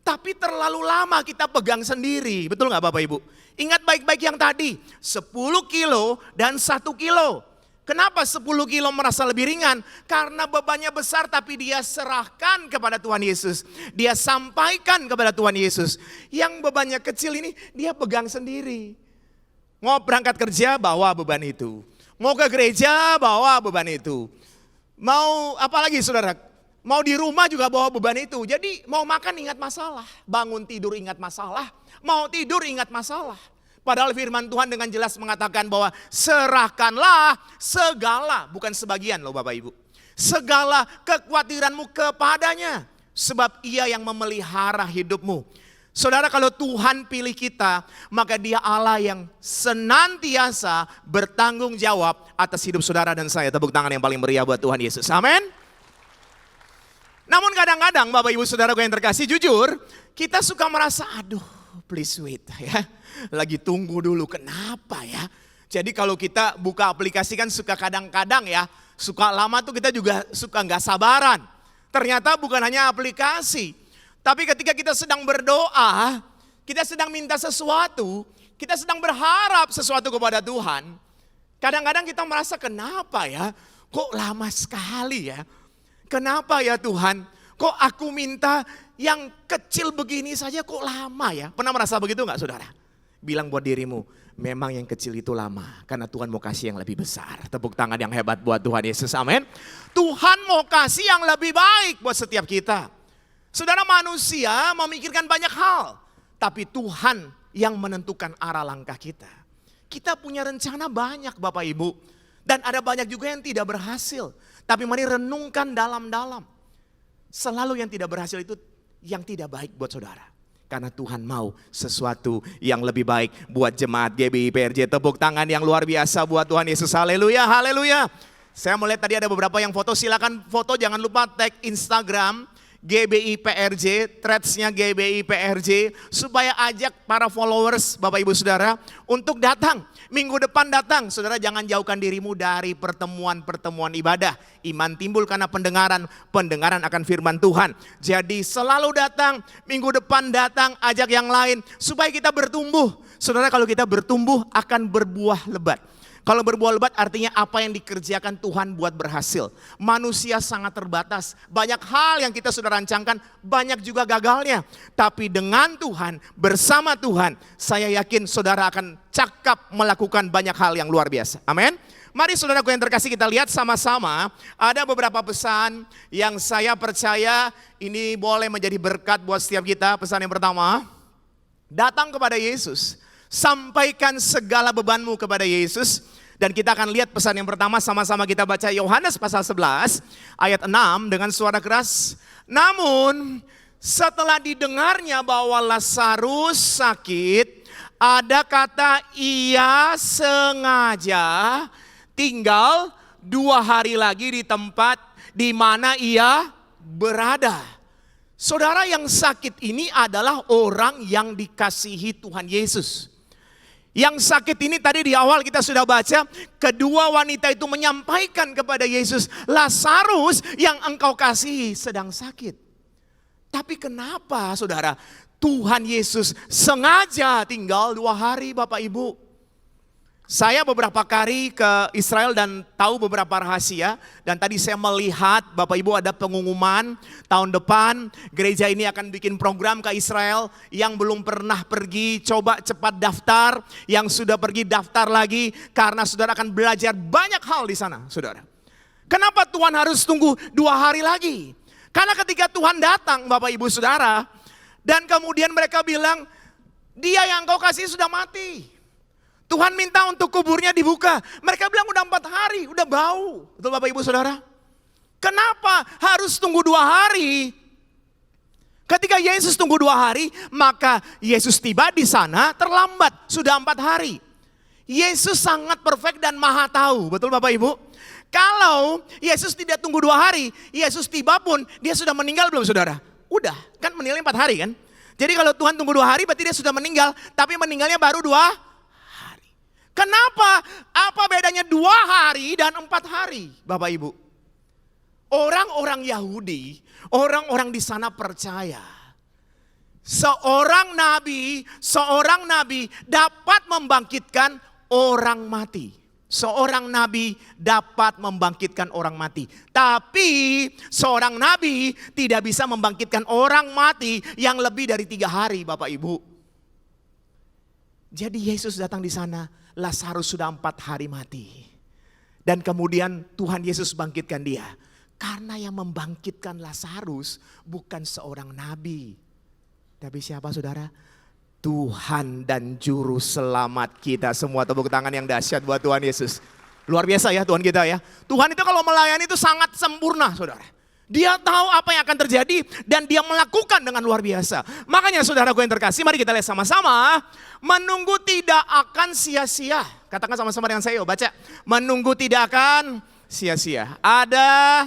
Tapi terlalu lama kita pegang sendiri, betul gak Bapak Ibu? Ingat baik-baik yang tadi, 10 kilo dan 1 kilo. Kenapa 10 kilo merasa lebih ringan? Karena bebannya besar tapi dia serahkan kepada Tuhan Yesus. Dia sampaikan kepada Tuhan Yesus. Yang bebannya kecil ini dia pegang sendiri. Mau berangkat kerja bawa beban itu. Mau ke gereja bawa beban itu. Mau apalagi saudara? Mau di rumah juga bawa beban itu. Jadi mau makan ingat masalah. Bangun tidur ingat masalah. Mau tidur ingat masalah. Padahal firman Tuhan dengan jelas mengatakan bahwa serahkanlah segala, bukan sebagian loh Bapak Ibu. Segala kekhawatiranmu kepadanya. Sebab Ia yang memelihara hidupmu. Saudara, kalau Tuhan pilih kita, maka Dia Allah yang senantiasa bertanggung jawab atas hidup saudara dan saya. Tepuk tangan yang paling meriah buat Tuhan Yesus. Amin. Namun kadang-kadang Bapak Ibu Saudaraku yang terkasih, jujur kita suka merasa aduh please wait ya. Lagi tunggu dulu, kenapa ya? Jadi kalau kita buka aplikasi kan suka kadang-kadang ya, suka lama tuh kita juga suka nggak sabaran. Ternyata bukan hanya aplikasi, tapi ketika kita sedang berdoa, kita sedang minta sesuatu, kita sedang berharap sesuatu kepada Tuhan. Kadang-kadang kita merasa kenapa ya, kok lama sekali ya? Kenapa ya Tuhan, kok aku minta yang kecil begini saja kok lama ya? Pernah merasa begitu nggak saudara? Bilang buat dirimu, memang yang kecil itu lama. Karena Tuhan mau kasih yang lebih besar. Tepuk tangan yang hebat buat Tuhan Yesus, amin. Tuhan mau kasih yang lebih baik buat setiap kita. Saudara, manusia memikirkan banyak hal. Tapi Tuhan yang menentukan arah langkah kita. Kita punya rencana banyak Bapak Ibu. Dan ada banyak juga yang tidak berhasil. Tapi mari renungkan dalam-dalam. Selalu yang tidak berhasil itu yang tidak baik buat saudara. Karena Tuhan mau sesuatu yang lebih baik buat jemaat GBI PRJ. Tepuk tangan yang luar biasa buat Tuhan Yesus. Haleluya, haleluya. Saya melihat tadi ada beberapa yang foto. Silakan foto, jangan lupa tag Instagram GBI PRJ, threads-nya GBI PRJ. Supaya ajak para followers Bapak Ibu Saudara untuk datang. Minggu depan datang, saudara jangan jauhkan dirimu dari pertemuan-pertemuan ibadah. Iman timbul karena pendengaran, pendengaran akan firman Tuhan. Jadi selalu datang, minggu depan datang, ajak yang lain supaya kita bertumbuh. Saudara, kalau kita bertumbuh akan berbuah lebat. Kalau berbuah lebat artinya apa yang dikerjakan Tuhan buat berhasil. Manusia sangat terbatas. Banyak hal yang kita sudah rancangkan, banyak juga gagalnya. Tapi dengan Tuhan, bersama Tuhan, saya yakin saudara akan cakap melakukan banyak hal yang luar biasa. Amin. Mari saudaraku yang terkasih kita lihat sama-sama. Ada beberapa pesan yang saya percaya ini boleh menjadi berkat buat setiap kita. Pesan yang pertama, datang kepada Yesus. Sampaikan segala bebanmu kepada Yesus. Dan kita akan lihat pesan yang pertama, sama-sama kita baca Yohanes pasal 11 ayat 6 dengan suara keras. Namun setelah didengarnya bahwa Lazarus sakit, ada kata ia sengaja tinggal 2 hari lagi di tempat di mana ia berada. Saudara, yang sakit ini adalah orang yang dikasihi Tuhan Yesus. Yang sakit ini tadi di awal kita sudah baca, kedua wanita itu menyampaikan kepada Yesus, Lazarus yang engkau kasihi sedang sakit. Tapi kenapa saudara, Tuhan Yesus sengaja tinggal 2 hari Bapak Ibu? Saya beberapa kali ke Israel dan tahu beberapa rahasia. Dan tadi saya melihat Bapak Ibu ada pengumuman tahun depan gereja ini akan bikin program ke Israel. Yang belum pernah pergi coba cepat daftar. Yang sudah pergi daftar lagi karena saudara akan belajar banyak hal di sana saudara. Kenapa Tuhan harus tunggu 2 hari lagi? Karena ketika Tuhan datang Bapak Ibu Saudara. Dan kemudian mereka bilang dia yang kau kasih sudah mati. Tuhan minta untuk kuburnya dibuka. Mereka bilang udah 4 hari, udah bau. Betul Bapak Ibu Saudara? Kenapa harus tunggu 2 hari? Ketika Yesus tunggu 2 hari, maka Yesus tiba di sana terlambat. Sudah 4 hari. Yesus sangat perfect dan maha tahu. Betul Bapak Ibu? Kalau Yesus tidak tunggu 2 hari, Yesus tiba pun dia sudah meninggal belum saudara? Udah, kan meninggalnya 4 hari kan? Jadi kalau Tuhan tunggu 2 hari berarti dia sudah meninggal. Tapi meninggalnya baru 2 hari. Kenapa? Apa bedanya 2 hari dan 4 hari Bapak Ibu? Orang-orang Yahudi, orang-orang di sana percaya. Seorang nabi dapat membangkitkan orang mati. Seorang nabi dapat membangkitkan orang mati. Tapi seorang nabi tidak bisa membangkitkan orang mati yang lebih dari 3 hari Bapak Ibu. Jadi Yesus datang di sana, Lazarus sudah 4 hari mati. Dan kemudian Tuhan Yesus bangkitkan dia. Karena yang membangkitkan Lazarus bukan seorang nabi. Tapi siapa saudara? Tuhan dan Juru Selamat kita semua. Tepuk tangan yang dahsyat buat Tuhan Yesus. Luar biasa ya Tuhan kita ya. Tuhan itu kalau melayani itu sangat sempurna saudara. Dia tahu apa yang akan terjadi dan dia melakukan dengan luar biasa. Makanya saudaraku yang terkasih, mari kita lihat sama-sama. Menunggu tidak akan sia-sia. Katakan sama-sama dengan saya, baca. Menunggu tidak akan sia-sia. Ada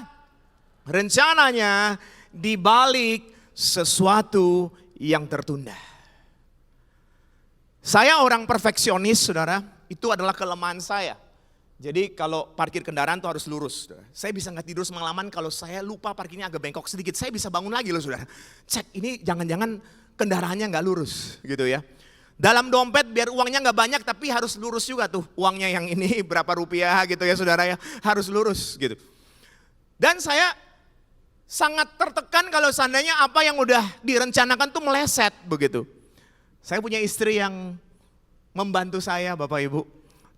rencananya di balik sesuatu yang tertunda. Saya orang perfeksionis saudara, itu adalah kelemahan saya. Jadi kalau parkir kendaraan tuh harus lurus. Saudara. Saya bisa nggak tidur semalaman kalau saya lupa parkirnya agak bengkok sedikit. Saya bisa bangun lagi loh saudara. Cek ini jangan-jangan kendaraannya nggak lurus gitu ya. Dalam dompet biar uangnya nggak banyak tapi harus lurus juga tuh. Uangnya yang ini berapa rupiah gitu ya saudara ya. Harus lurus gitu. Dan saya sangat tertekan kalau seandainya apa yang udah direncanakan tuh meleset begitu. Saya punya istri yang membantu saya Bapak Ibu.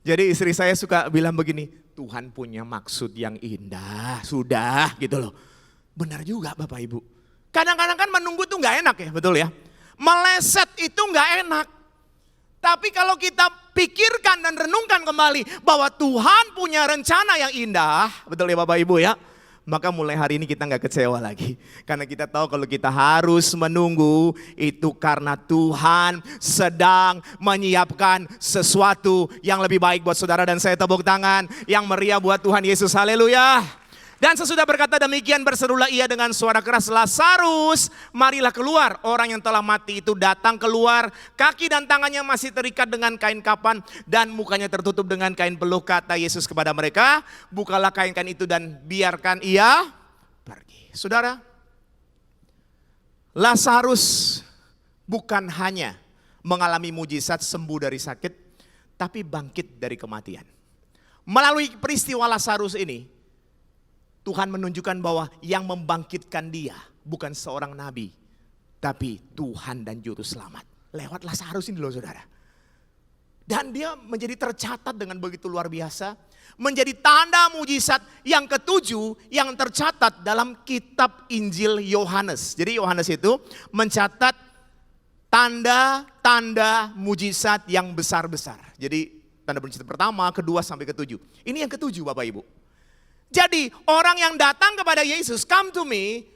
Jadi istri saya suka bilang begini, Tuhan punya maksud yang indah, sudah gitu loh. Benar juga Bapak Ibu. Kadang-kadang kan menunggu tuh gak enak ya, betul ya. Meleset itu gak enak. Tapi kalau kita pikirkan dan renungkan kembali bahwa Tuhan punya rencana yang indah, betul ya Bapak Ibu ya. Maka mulai hari ini kita gak kecewa lagi. Karena kita tahu kalau kita harus menunggu itu karena Tuhan sedang menyiapkan sesuatu yang lebih baik buat saudara. Dan saya tepuk tangan yang meriah buat Tuhan Yesus, haleluya. Dan sesudah berkata demikian berserulah ia dengan suara keras, Lazarus marilah keluar. Orang yang telah mati itu datang keluar, kaki dan tangannya masih terikat dengan kain kapan dan mukanya tertutup dengan kain peluh. Kata Yesus kepada mereka, bukalah kain-kain itu dan biarkan ia pergi. Saudara, Lazarus bukan hanya mengalami mujizat sembuh dari sakit, tapi bangkit dari kematian. Melalui peristiwa Lazarus ini, Tuhan menunjukkan bahwa yang membangkitkan dia bukan seorang nabi, tapi Tuhan dan Juru Selamat. Lewat Lazarus ini loh saudara. Dan dia menjadi tercatat dengan begitu luar biasa. Menjadi tanda mujizat yang ketujuh yang tercatat dalam kitab Injil Yohanes. Jadi Yohanes itu mencatat tanda-tanda mujizat yang besar-besar. Jadi tanda mujizat pertama, kedua sampai ketujuh. Ini yang ketujuh Bapak Ibu. Jadi orang yang datang kepada Yesus, come to me,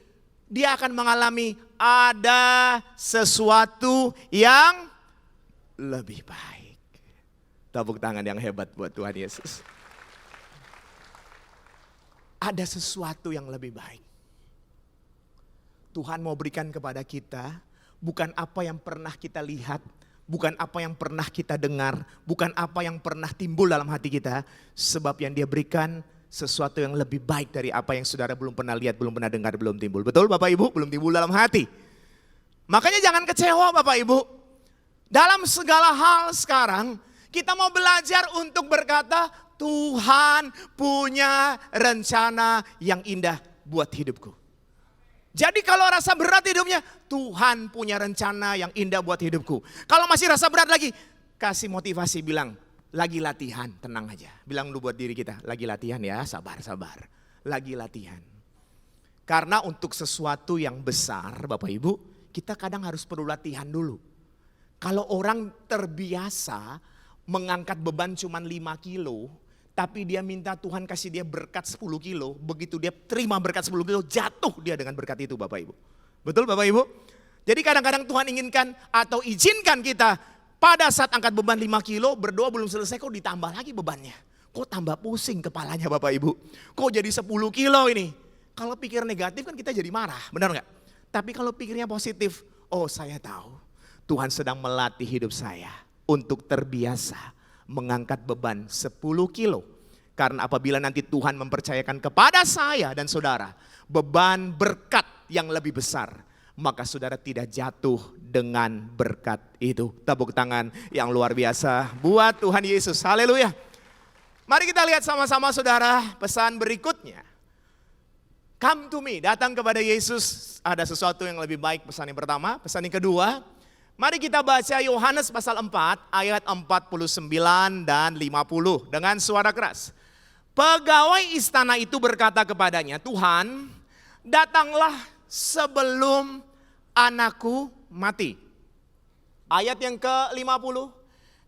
dia akan mengalami ada sesuatu yang lebih baik. Tepuk tangan yang hebat buat Tuhan Yesus. Ada sesuatu yang lebih baik. Tuhan mau berikan kepada kita bukan apa yang pernah kita lihat, bukan apa yang pernah kita dengar, bukan apa yang pernah timbul dalam hati kita, sebab yang dia berikan sesuatu yang lebih baik dari apa yang saudara belum pernah lihat, belum pernah dengar, belum timbul. Betul Bapak Ibu? Belum timbul dalam hati. Makanya jangan kecewa Bapak Ibu. Dalam segala hal sekarang Kita mau belajar untuk berkata, Tuhan punya rencana yang indah buat hidupku. Jadi kalau rasa berat hidupnya, Tuhan punya rencana yang indah buat hidupku. Kalau masih rasa berat lagi, kasih motivasi, bilang, lagi latihan, tenang aja. Bilang dulu buat diri kita, lagi latihan ya, sabar. Lagi latihan. Karena untuk sesuatu yang besar, Bapak Ibu, kita kadang harus perlu latihan dulu. Kalau orang terbiasa mengangkat beban cuma 5 kilo, tapi dia minta Tuhan kasih dia berkat 10 kilo, begitu dia terima berkat 10 kilo, jatuh dia dengan berkat itu Bapak Ibu. Betul Bapak Ibu? Jadi kadang-kadang Tuhan inginkan atau izinkan kita pada saat angkat beban 5 kilo, berdoa belum selesai kok ditambah lagi bebannya. Kok tambah pusing kepalanya Bapak Ibu? Kok jadi 10 kilo ini? Kalau pikir negatif kan kita jadi marah, benar nggak? Tapi kalau pikirnya positif, oh saya tahu Tuhan sedang melatih hidup saya untuk terbiasa mengangkat beban 10 kilo. Karena apabila nanti Tuhan mempercayakan kepada saya dan saudara beban berkat yang lebih besar, maka saudara tidak jatuh dengan berkat itu. Tepuk tangan yang luar biasa buat Tuhan Yesus. Haleluya. Mari kita lihat sama-sama saudara pesan berikutnya. Come to me, datang kepada Yesus. Ada sesuatu yang lebih baik pesan yang pertama. Pesan yang kedua, mari kita baca Yohanes pasal 4 ayat 49 dan 50 dengan suara keras. Pegawai istana itu berkata kepadanya, Tuhan, datanglah sebelum anakku mati. Ayat yang ke-50,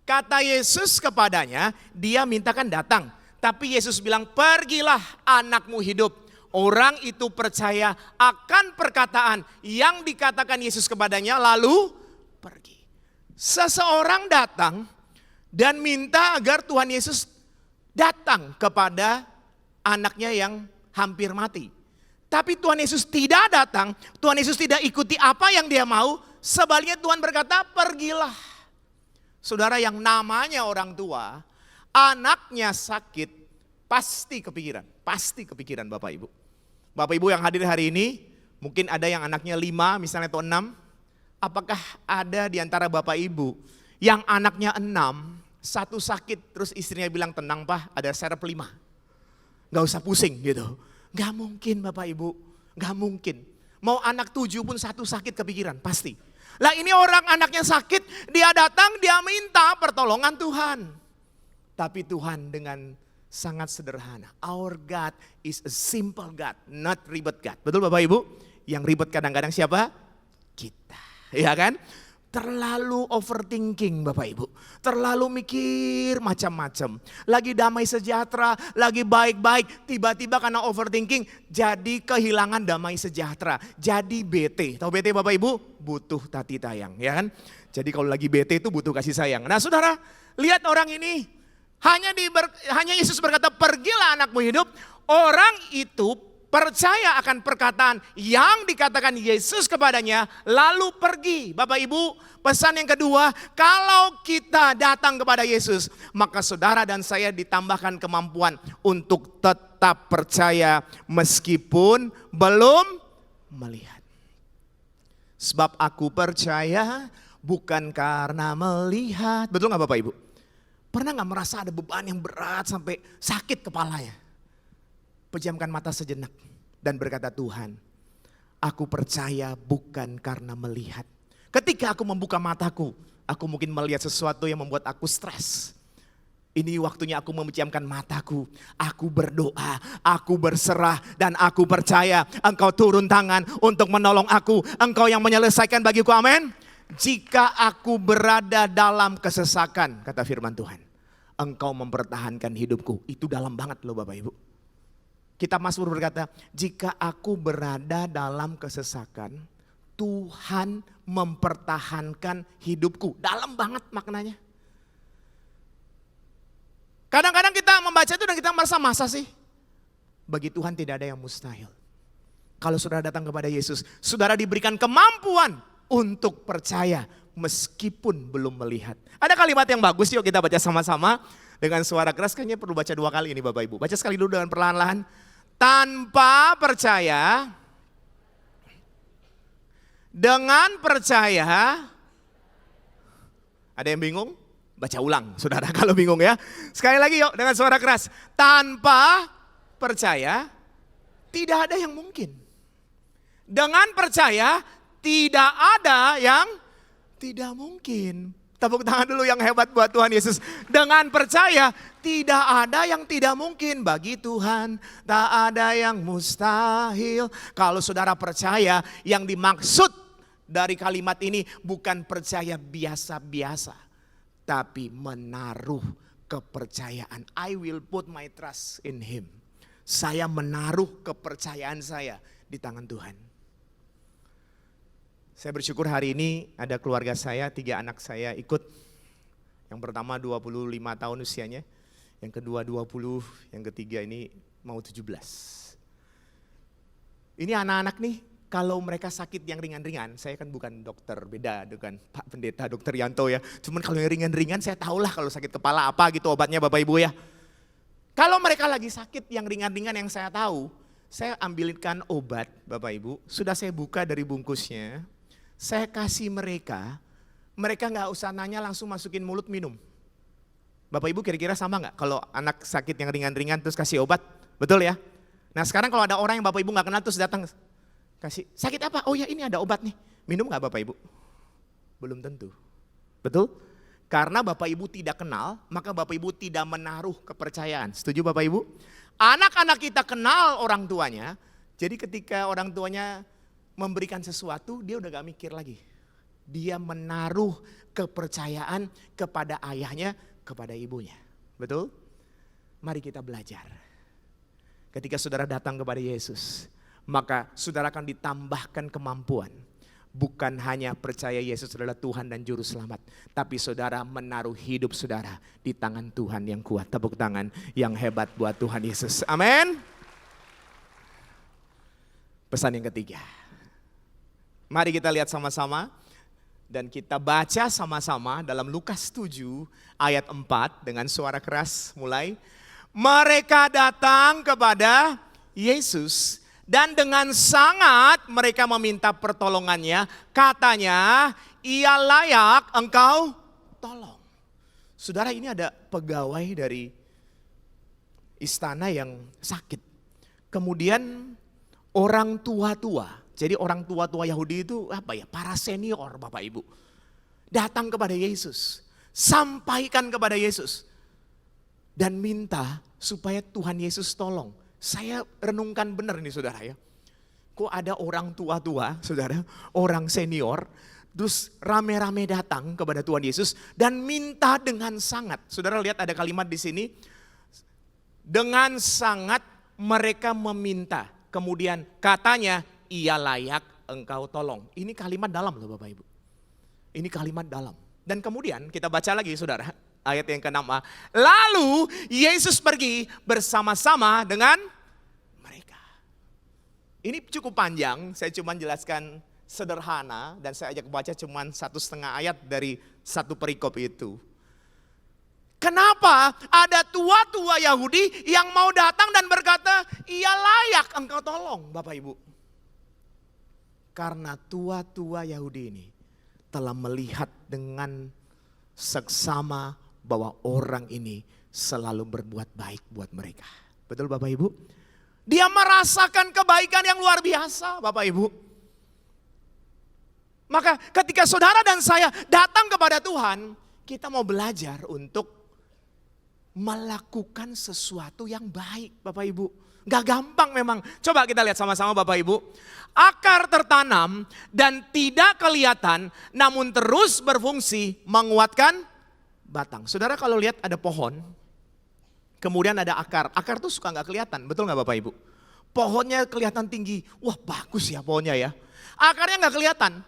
kata Yesus kepadanya, dia mintakan datang. Tapi Yesus bilang, pergilah anakmu hidup. Orang itu percaya akan perkataan yang dikatakan Yesus kepadanya lalu pergi. Seseorang datang dan minta agar Tuhan Yesus datang kepada anaknya yang hampir mati. Tapi Tuhan Yesus tidak datang, Tuhan Yesus tidak ikuti apa yang dia mau, sebaliknya Tuhan berkata pergilah. Saudara, yang namanya orang tua, anaknya sakit, pasti kepikiran Bapak Ibu. Bapak Ibu yang hadir hari ini, mungkin ada yang anaknya 5 misalnya atau 6. Apakah ada di antara Bapak Ibu yang anaknya 6, satu sakit terus istrinya bilang tenang Pak, ada serep 5. Gak usah pusing gitu. Gak mungkin Bapak Ibu, gak mungkin. Mau anak 7 pun satu sakit kepikiran, pasti. Lah ini orang anaknya sakit, dia datang, dia minta pertolongan Tuhan. Tapi Tuhan dengan sangat sederhana. Our God is a simple God, not ribet God. Betul Bapak Ibu? Yang ribet kadang-kadang siapa? Kita. Ya kan? Terlalu overthinking Bapak Ibu. Terlalu mikir macam-macam. Lagi damai sejahtera, lagi baik-baik. Tiba-tiba karena overthinking jadi kehilangan damai sejahtera. Jadi bete. Tahu bete Bapak Ibu? Butuh tati tayang. Ya kan? Jadi kalau lagi bete itu butuh kasih sayang. Nah saudara, lihat orang ini. Hanya Yesus berkata, pergilah anakmu hidup. Orang itu percaya akan perkataan yang dikatakan Yesus kepadanya, lalu pergi. Bapak Ibu, pesan yang kedua, kalau kita datang kepada Yesus, maka saudara dan saya ditambahkan kemampuan untuk tetap percaya meskipun belum melihat. Sebab aku percaya bukan karena melihat. Betul gak Bapak Ibu? Pernah gak merasa ada beban yang berat sampai sakit kepalanya? Pejamkan mata sejenak dan berkata, Tuhan, aku percaya bukan karena melihat. Ketika aku membuka mataku, aku mungkin melihat sesuatu yang membuat aku stres. Ini waktunya aku memejamkan mataku, aku berdoa, aku berserah, dan aku percaya Engkau turun tangan untuk menolong aku. Engkau yang menyelesaikan bagiku, amin. Jika aku berada dalam kesesakan, kata firman Tuhan, Engkau mempertahankan hidupku. Itu dalam banget loh Bapak Ibu. Kitab Mazmur berkata, jika aku berada dalam kesesakan, Tuhan mempertahankan hidupku. Dalam banget maknanya. Kadang-kadang kita membaca itu dan kita merasa, masa sih? Bagi Tuhan tidak ada yang mustahil. Kalau saudara datang kepada Yesus, saudara diberikan kemampuan untuk percaya meskipun belum melihat. Ada kalimat yang bagus, yuk kita baca sama-sama dengan suara keras. Kayaknya perlu baca 2 kali ini Bapak Ibu. Baca sekali dulu dengan perlahan-lahan. Tanpa percaya, dengan percaya, ada yang bingung? Baca ulang saudara kalau bingung ya. Sekali lagi yuk dengan suara keras. Tanpa percaya tidak ada yang mungkin. Dengan percaya tidak ada yang tidak mungkin. Tepuk tangan dulu yang hebat buat Tuhan Yesus. Dengan percaya tidak ada yang tidak mungkin bagi Tuhan. Tak ada yang mustahil. Kalau saudara percaya, yang dimaksud dari kalimat ini bukan percaya biasa-biasa. Tapi menaruh kepercayaan. I will put my trust in Him. Saya menaruh kepercayaan saya di tangan Tuhan. Saya bersyukur hari ini ada keluarga saya, 3 anak saya ikut. Yang pertama 25 tahun usianya, yang kedua 20, yang ketiga ini mau 17. Ini anak-anak nih, kalau mereka sakit yang ringan-ringan, saya kan bukan dokter, beda dengan Pak Pendeta Dr. Yanto ya. Cuman kalau yang ringan-ringan saya tahulah kalau sakit kepala apa gitu obatnya Bapak Ibu ya. Kalau mereka lagi sakit yang ringan-ringan yang saya tahu, saya ambilkan obat Bapak Ibu, sudah saya buka dari bungkusnya. Saya kasih mereka nggak usah nanya langsung masukin mulut minum. Bapak Ibu kira-kira sama nggak kalau anak sakit yang ringan-ringan terus kasih obat? Betul ya? Nah sekarang kalau ada orang yang Bapak Ibu nggak kenal terus datang kasih, sakit apa? Oh ya ini ada obat nih, minum nggak Bapak Ibu? Belum tentu. Betul? Karena Bapak Ibu tidak kenal, maka Bapak Ibu tidak menaruh kepercayaan. Setuju Bapak Ibu? Anak-anak kita kenal orang tuanya, jadi ketika orang tuanya memberikan sesuatu, dia udah gak mikir lagi. Dia menaruh kepercayaan kepada ayahnya, kepada ibunya. Betul? Mari kita belajar. Ketika saudara datang kepada Yesus, maka saudara akan ditambahkan kemampuan. Bukan hanya percaya Yesus adalah Tuhan dan Juru Selamat, tapi saudara menaruh hidup saudara di tangan Tuhan yang kuat. Tepuk tangan yang hebat buat Tuhan Yesus. Amin. Pesan yang ketiga. Mari kita lihat sama-sama dan kita baca sama-sama dalam Lukas 7 ayat 4 dengan suara keras mulai. Mereka datang kepada Yesus dan dengan sangat mereka meminta pertolongannya. Katanya, ia layak engkau tolong. Saudara, ini ada pegawai dari istana yang sakit. Kemudian orang tua-tua. Jadi orang tua-tua Yahudi itu para senior Bapak Ibu. Datang kepada Yesus. Sampaikan kepada Yesus. Dan minta supaya Tuhan Yesus tolong. Saya renungkan benar nih saudara ya. Kok ada orang tua-tua saudara, orang senior. Terus rame-rame datang kepada Tuhan Yesus. Dan minta dengan sangat. Saudara lihat ada kalimat di sini. Dengan sangat mereka meminta. Kemudian katanya, ia layak engkau tolong. Ini kalimat dalam loh Bapak Ibu. Ini kalimat dalam. Dan kemudian kita baca lagi saudara. Ayat yang ke-6a. Lalu Yesus pergi bersama-sama dengan mereka. Ini cukup panjang. Saya cuma jelaskan sederhana. Dan saya ajak baca cuma 1,5 ayat dari satu perikop itu. Kenapa ada tua-tua Yahudi yang mau datang dan berkata, ia layak engkau tolong Bapak Ibu. Karena tua-tua Yahudi ini telah melihat dengan seksama bahwa orang ini selalu berbuat baik buat mereka. Betul Bapak Ibu? Dia merasakan kebaikan yang luar biasa Bapak Ibu. Maka ketika saudara dan saya datang kepada Tuhan, kita mau belajar untuk melakukan sesuatu yang baik Bapak Ibu. Gak gampang memang. Coba kita lihat sama-sama Bapak Ibu. Akar tertanam dan tidak kelihatan namun terus berfungsi menguatkan batang. Saudara kalau lihat ada pohon, kemudian ada akar. Akar tuh suka gak kelihatan, betul gak Bapak Ibu? Pohonnya kelihatan tinggi, wah bagus ya pohonnya ya. Akarnya gak kelihatan.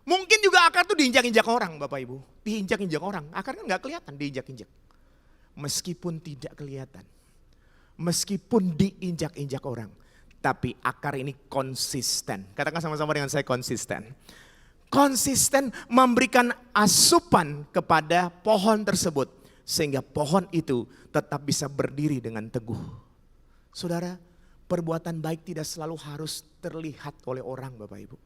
Mungkin juga akar tuh diinjak-injak orang Bapak Ibu. Diinjak-injak orang, akarnya gak kelihatan diinjak-injak. Meskipun tidak kelihatan. Meskipun diinjak-injak orang, tapi akar ini konsisten. Katakan sama-sama dengan saya konsisten. Konsisten memberikan asupan kepada pohon tersebut. Sehingga pohon itu tetap bisa berdiri dengan teguh. Saudara, perbuatan baik tidak selalu harus terlihat oleh orang Bapak Ibu.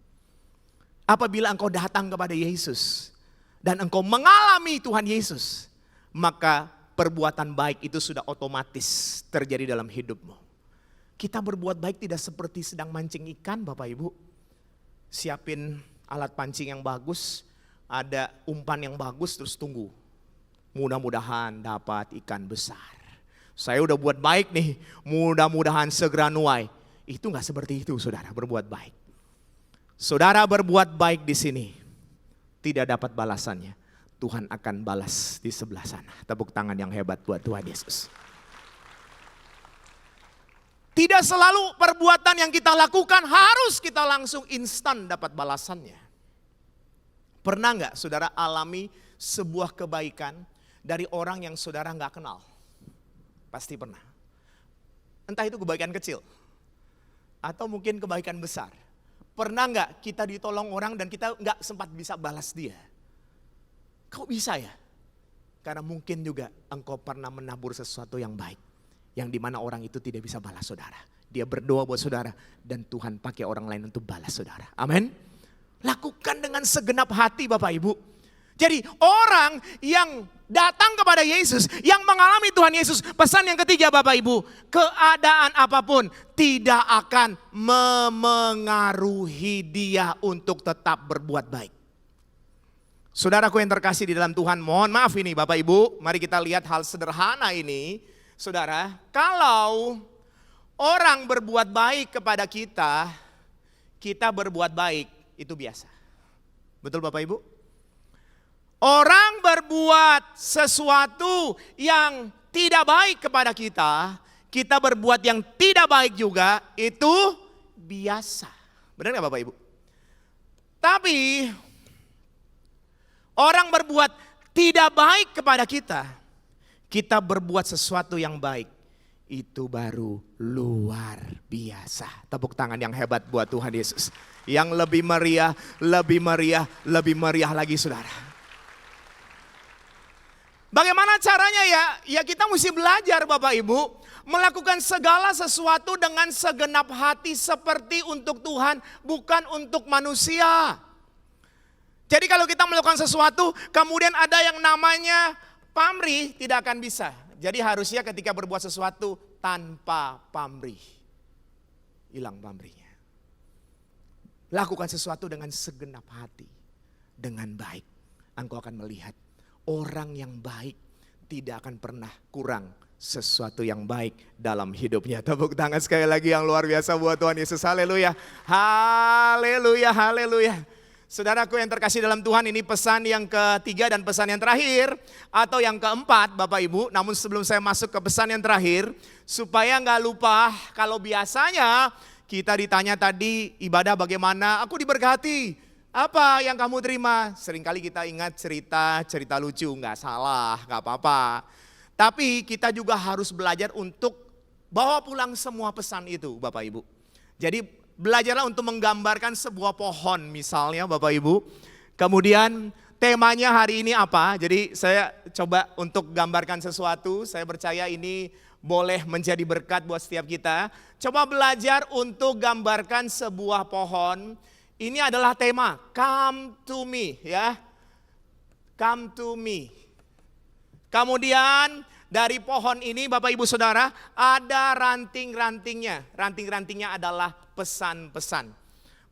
Apabila engkau datang kepada Yesus dan engkau mengalami Tuhan Yesus, maka perbuatan baik itu sudah otomatis terjadi dalam hidupmu. Kita berbuat baik tidak seperti sedang mancing ikan Bapak Ibu. Siapin alat pancing yang bagus, ada umpan yang bagus, terus tunggu. Mudah-mudahan dapat ikan besar. Saya udah buat baik nih, mudah-mudahan segera nuai. Itu gak seperti itu saudara, berbuat baik. Saudara berbuat baik di sini, tidak dapat balasannya. Tuhan akan balas di sebelah sana. Tepuk tangan yang hebat buat Tuhan Yesus. Tidak selalu perbuatan yang kita lakukan harus kita langsung instan dapat balasannya. Pernah gak saudara alami sebuah kebaikan dari orang yang saudara gak kenal? Pasti pernah. Entah itu kebaikan kecil atau mungkin kebaikan besar. Pernah gak kita ditolong orang dan kita gak sempat bisa balas dia? Kok bisa ya? Karena mungkin juga engkau pernah menabur sesuatu yang baik. Yang dimana orang itu tidak bisa balas saudara. Dia berdoa buat saudara dan Tuhan pakai orang lain untuk balas saudara. Amin. Lakukan dengan segenap hati Bapak Ibu. Jadi orang yang datang kepada Yesus, yang mengalami Tuhan Yesus, pesan yang ketiga Bapak Ibu, keadaan apapun tidak akan memengaruhi dia untuk tetap berbuat baik. Saudaraku yang terkasih di dalam Tuhan, mohon maaf ini Bapak Ibu, mari kita lihat hal sederhana ini. Saudara, kalau orang berbuat baik kepada kita, kita berbuat baik, itu biasa. Betul Bapak Ibu? Orang berbuat sesuatu yang tidak baik kepada kita, kita berbuat yang tidak baik juga, itu biasa. Benar gak Bapak Ibu? Tapi orang berbuat tidak baik kepada kita berbuat sesuatu yang baik, itu baru luar biasa. Tepuk tangan yang hebat buat Tuhan Yesus. Yang lebih meriah, lebih meriah, lebih meriah lagi saudara. Bagaimana caranya ya? Ya kita mesti belajar Bapak Ibu. Melakukan segala sesuatu dengan segenap hati seperti untuk Tuhan, bukan untuk manusia. Jadi kalau kita melakukan sesuatu, kemudian ada yang namanya pamrih, tidak akan bisa. Jadi harusnya ketika berbuat sesuatu tanpa pamrih. Hilang pamrihnya. Lakukan sesuatu dengan segenap hati. Dengan baik. Engkau akan melihat orang yang baik tidak akan pernah kurang sesuatu yang baik dalam hidupnya. Tepuk tangan sekali lagi yang luar biasa buat Tuhan Yesus. Haleluya. Haleluya, haleluya. Saudaraku yang terkasih dalam Tuhan, ini pesan yang ketiga dan pesan yang terakhir atau yang keempat Bapak Ibu. Namun sebelum saya masuk ke pesan yang terakhir, supaya nggak lupa, kalau biasanya kita ditanya tadi ibadah bagaimana, aku diberkati, apa yang kamu terima? Seringkali kita ingat cerita lucu, nggak salah, nggak apa-apa. Tapi kita juga harus belajar untuk bawa pulang semua pesan itu Bapak Ibu. Jadi belajarlah untuk menggambarkan sebuah pohon misalnya Bapak Ibu. Kemudian temanya hari ini apa? Jadi saya coba untuk gambarkan sesuatu. Saya percaya ini boleh menjadi berkat buat setiap kita. Coba belajar untuk gambarkan sebuah pohon. Ini adalah tema Come to me ya. Come to me. Kemudian dari pohon ini Bapak Ibu Saudara ada ranting-rantingnya. Ranting-rantingnya adalah pesan-pesan.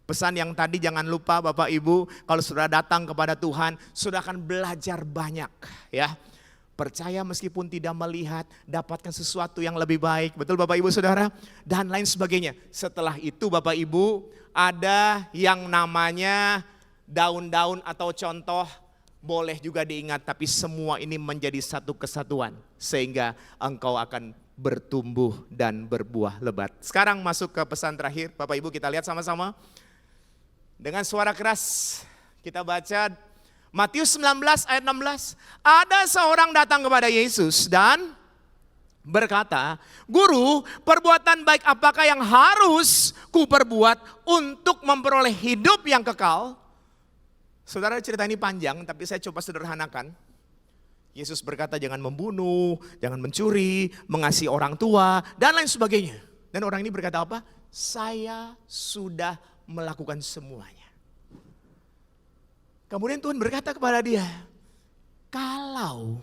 Pesan yang tadi jangan lupa Bapak Ibu, kalau sudah datang kepada Tuhan, sudah akan belajar banyak ya. Percaya meskipun tidak melihat, dapatkan sesuatu yang lebih baik. Betul Bapak Ibu Saudara? Dan lain sebagainya. Setelah itu Bapak Ibu ada yang namanya daun-daun atau contoh, boleh juga diingat, tapi semua ini menjadi satu kesatuan. Sehingga engkau akan bertumbuh dan berbuah lebat. Sekarang masuk ke pesan terakhir, Bapak Ibu kita lihat sama-sama. Dengan suara keras kita baca Matius 19 ayat 16. Ada seorang datang kepada Yesus dan berkata, Guru, perbuatan baik apakah yang harus kuperbuat untuk memperoleh hidup yang kekal? Saudara, cerita ini panjang tapi saya coba sederhanakan. Yesus berkata jangan membunuh, jangan mencuri, mengasihi orang tua, dan lain sebagainya. Dan orang ini berkata apa? Saya sudah melakukan semuanya. Kemudian Tuhan berkata kepada dia, kalau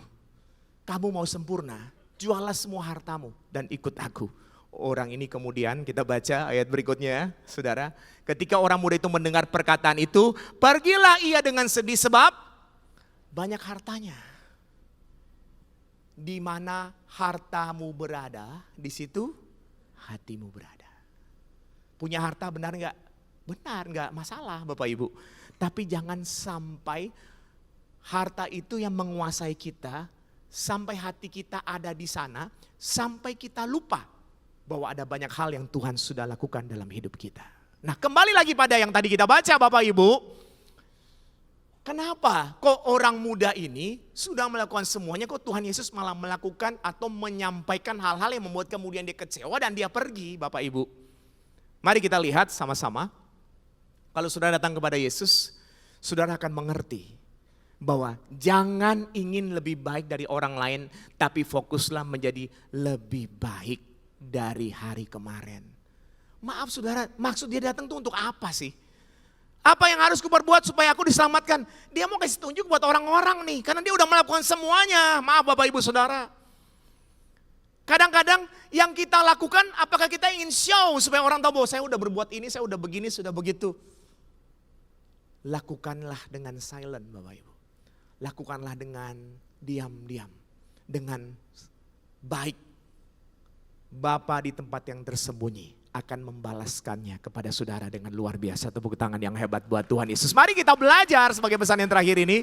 kamu mau sempurna, jualah semua hartamu dan ikut aku. Orang ini kemudian kita baca ayat berikutnya, saudara. Ketika orang muda itu mendengar perkataan itu, pergilah ia dengan sedih sebab banyak hartanya. Di mana hartamu berada, di situ hatimu berada. Punya harta benar enggak? Benar, enggak masalah Bapak Ibu. Tapi jangan sampai harta itu yang menguasai kita, sampai hati kita ada di sana, sampai kita lupa bahwa ada banyak hal yang Tuhan sudah lakukan dalam hidup kita. Nah, kembali lagi pada yang tadi kita baca Bapak Ibu. Kenapa kok orang muda ini sudah melakukan semuanya, kok Tuhan Yesus malah melakukan atau menyampaikan hal-hal yang membuat kemudian dia kecewa dan dia pergi Bapak Ibu. Mari kita lihat sama-sama. Kalau saudara datang kepada Yesus, saudara akan mengerti bahwa jangan ingin lebih baik dari orang lain, tapi fokuslah menjadi lebih baik dari hari kemarin. Maaf saudara, maksud dia datang tuh untuk apa sih? Apa yang harus kuperbuat supaya aku diselamatkan? Dia mau kasih tunjuk buat orang-orang nih, karena dia udah melakukan semuanya. Maaf Bapak Ibu Saudara. Kadang-kadang yang kita lakukan, apakah kita ingin show supaya orang tahu bahwa saya udah berbuat ini, saya udah begini, sudah begitu. Lakukanlah dengan silent Bapak Ibu. Lakukanlah dengan diam-diam, dengan baik. Bapa di tempat yang tersembunyi akan membalaskannya kepada saudara dengan luar biasa. Tepuk tangan yang hebat buat Tuhan Yesus. Mari kita belajar sebagai pesan yang terakhir ini.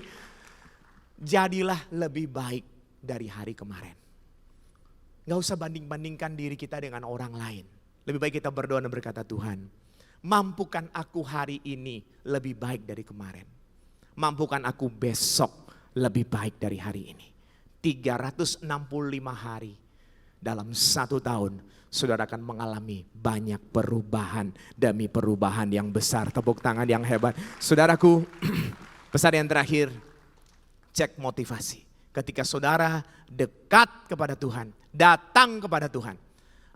Jadilah lebih baik dari hari kemarin. Gak usah banding-bandingkan diri kita dengan orang lain. Lebih baik kita berdoa dan berkata, Tuhan, mampukan aku hari ini lebih baik dari kemarin. Mampukan aku besok lebih baik dari hari ini. 365 hari dalam 1 tahun, saudara akan mengalami banyak perubahan demi perubahan yang besar. Tepuk tangan yang hebat. Saudaraku, pesan yang terakhir, cek motivasi. Ketika saudara dekat kepada Tuhan, datang kepada Tuhan,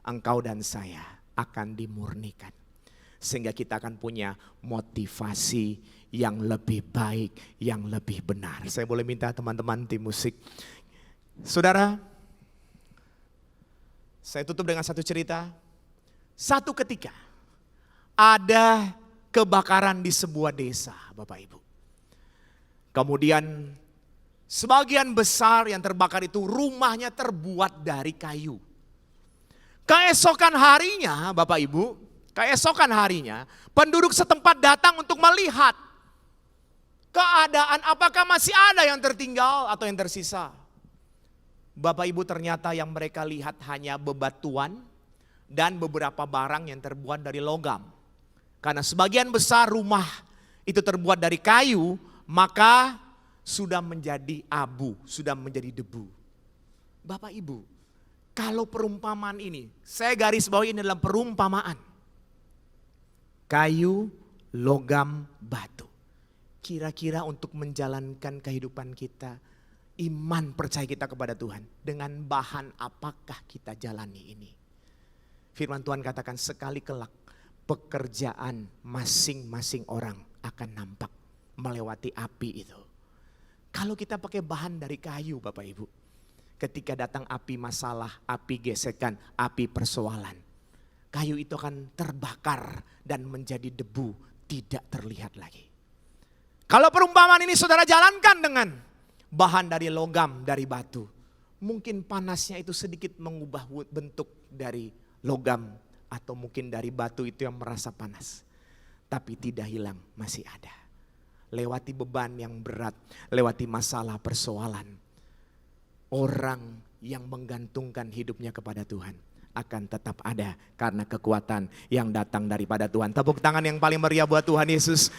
engkau dan saya akan dimurnikan. Sehingga kita akan punya motivasi yang lebih baik, yang lebih benar. Saya boleh minta teman-teman tim musik. Saudara, saya tutup dengan satu cerita. Satu ketika ada kebakaran di sebuah desa, Bapak Ibu. Kemudian sebagian besar yang terbakar itu rumahnya terbuat dari kayu. Keesokan harinya, Bapak Ibu, keesokan harinya penduduk setempat datang untuk melihat keadaan apakah masih ada yang tertinggal atau yang tersisa. Bapak Ibu, ternyata yang mereka lihat hanya bebatuan dan beberapa barang yang terbuat dari logam. Karena sebagian besar rumah itu terbuat dari kayu, maka sudah menjadi abu, sudah menjadi debu. Bapak Ibu, kalau perumpamaan ini, saya garis bawahi ini dalam perumpamaan. Kayu, logam, batu. Kira-kira untuk menjalankan kehidupan kita, iman percaya kita kepada Tuhan, dengan bahan apakah kita jalani ini? Firman Tuhan katakan sekali kelak pekerjaan masing-masing orang akan nampak melewati api itu. Kalau kita pakai bahan dari kayu Bapak Ibu, ketika datang api masalah, api gesekan, api persoalan, kayu itu akan terbakar dan menjadi debu, tidak terlihat lagi. Kalau perumpamaan ini saudara jalankan dengan bahan dari logam, dari batu, mungkin panasnya itu sedikit mengubah bentuk dari logam atau mungkin dari batu itu yang merasa panas. Tapi tidak hilang, masih ada. Lewati beban yang berat, lewati masalah persoalan. Orang yang menggantungkan hidupnya kepada Tuhan akan tetap ada karena kekuatan yang datang daripada Tuhan. Tepuk tangan yang paling meriah buat Tuhan Yesus.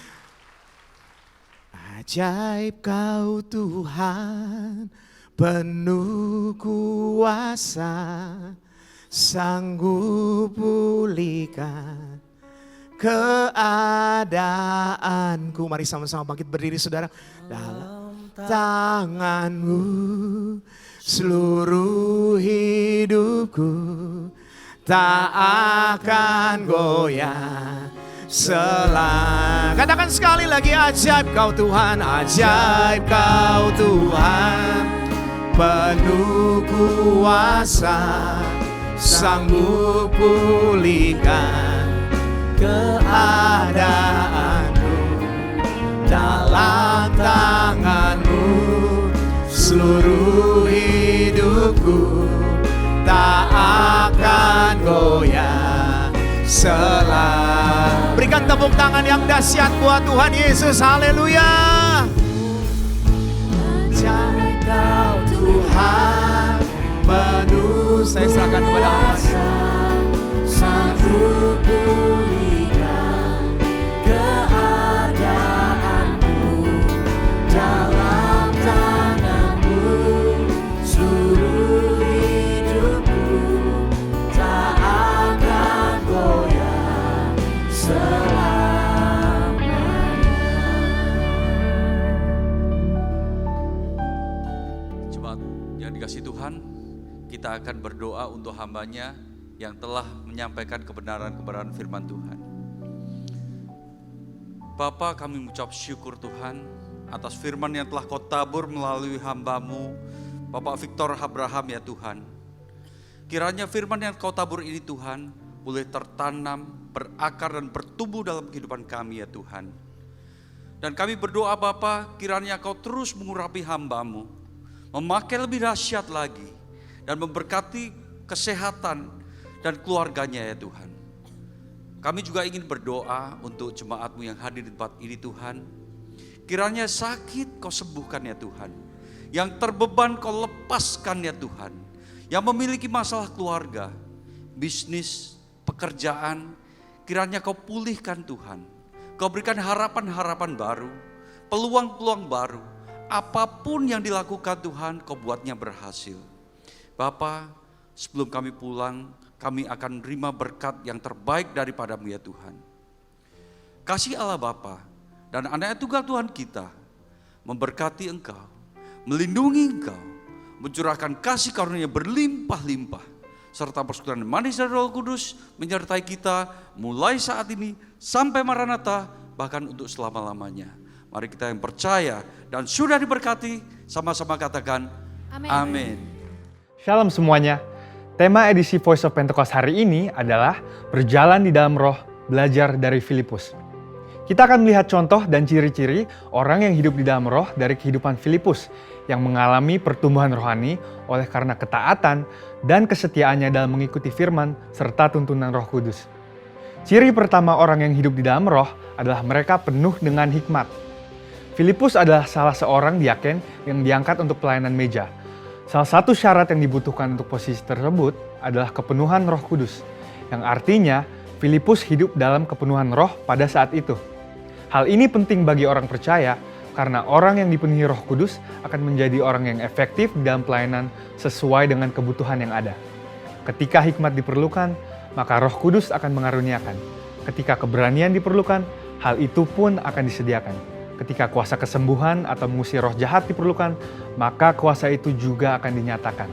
Ajaib Kau Tuhan, penuh kuasa, sanggup pulihkan keadaanku. Mari sama-sama bangkit berdiri saudara. Dalam tangan-Mu seluruh hidupku tak akan goyah. Katakan sekali lagi, ajaib Kau Tuhan, ajaib Kau Tuhan, penuh kuasa, sanggup pulihkan keadaanku. Dalam tangan-Mu seluruh hidupku tak akan goyah selalu. Berikan tepuk tangan yang dahsyat buat Tuhan Yesus. Haleluya. Jangan Kau Tuhan penuh, saya serahkan kepada Allah. Sanggup pulihkan keadaanku. Dalam tangan-Mu seluruh hidupku tak akan goyah selamanya. Jemaat yang dikasihi Tuhan, kita akan berdoa untuk hamba-Nya yang telah menyampaikan kebenaran-kebenaran firman Tuhan. Bapa, kami mengucap syukur Tuhan atas firman yang telah Kau tabur melalui hamba-Mu, Bapak Victor Abraham ya Tuhan. Kiranya firman yang Kau tabur ini Tuhan boleh tertanam, berakar dan bertumbuh dalam kehidupan kami ya Tuhan. Dan kami berdoa Bapa, kiranya Kau terus mengurapi hamba-Mu, memakai lebih dahsyat lagi, dan memberkati kesehatan dan keluarganya ya Tuhan. Kami juga ingin berdoa untuk jemaat-Mu yang hadir di tempat ini Tuhan. Kiranya sakit Kau sembuhkan ya Tuhan. Yang terbeban Kau lepaskan ya Tuhan. Yang memiliki masalah keluarga, bisnis, pekerjaan, kiranya Kau pulihkan Tuhan. Kau berikan harapan-harapan baru, peluang-peluang baru. Apapun yang dilakukan Tuhan, Kau buatnya berhasil. Bapa, sebelum kami pulang, kami akan menerima berkat yang terbaik daripada-Mu ya Tuhan. Kasih Allah Bapa dan Anak Tunggal Tuhan kita memberkati Engkau, melindungi Engkau, mencurahkan kasih karunia berlimpah-limpah, serta persekutuan manis dari Roh Kudus menyertai kita mulai saat ini sampai Maranatha, bahkan untuk selama-lamanya. Mari kita yang percaya dan sudah diberkati, sama-sama katakan amin. Amin. Shalom semuanya. Tema edisi Voice of Pentecost hari ini adalah berjalan di dalam roh, belajar dari Filipus. Kita akan melihat contoh dan ciri-ciri orang yang hidup di dalam roh dari kehidupan Filipus yang mengalami pertumbuhan rohani oleh karena ketaatan dan kesetiaannya dalam mengikuti firman serta tuntunan Roh Kudus. Ciri pertama orang yang hidup di dalam roh adalah mereka penuh dengan hikmat. Filipus adalah salah seorang diaken yang diangkat untuk pelayanan meja. Salah satu syarat yang dibutuhkan untuk posisi tersebut adalah kepenuhan Roh Kudus, yang artinya Filipus hidup dalam kepenuhan roh pada saat itu. Hal ini penting bagi orang percaya karena orang yang dipenuhi Roh Kudus akan menjadi orang yang efektif dalam pelayanan sesuai dengan kebutuhan yang ada. Ketika hikmat diperlukan, maka Roh Kudus akan mengaruniakan. Ketika keberanian diperlukan, hal itu pun akan disediakan. Ketika kuasa kesembuhan atau mengusir roh jahat diperlukan, maka kuasa itu juga akan dinyatakan.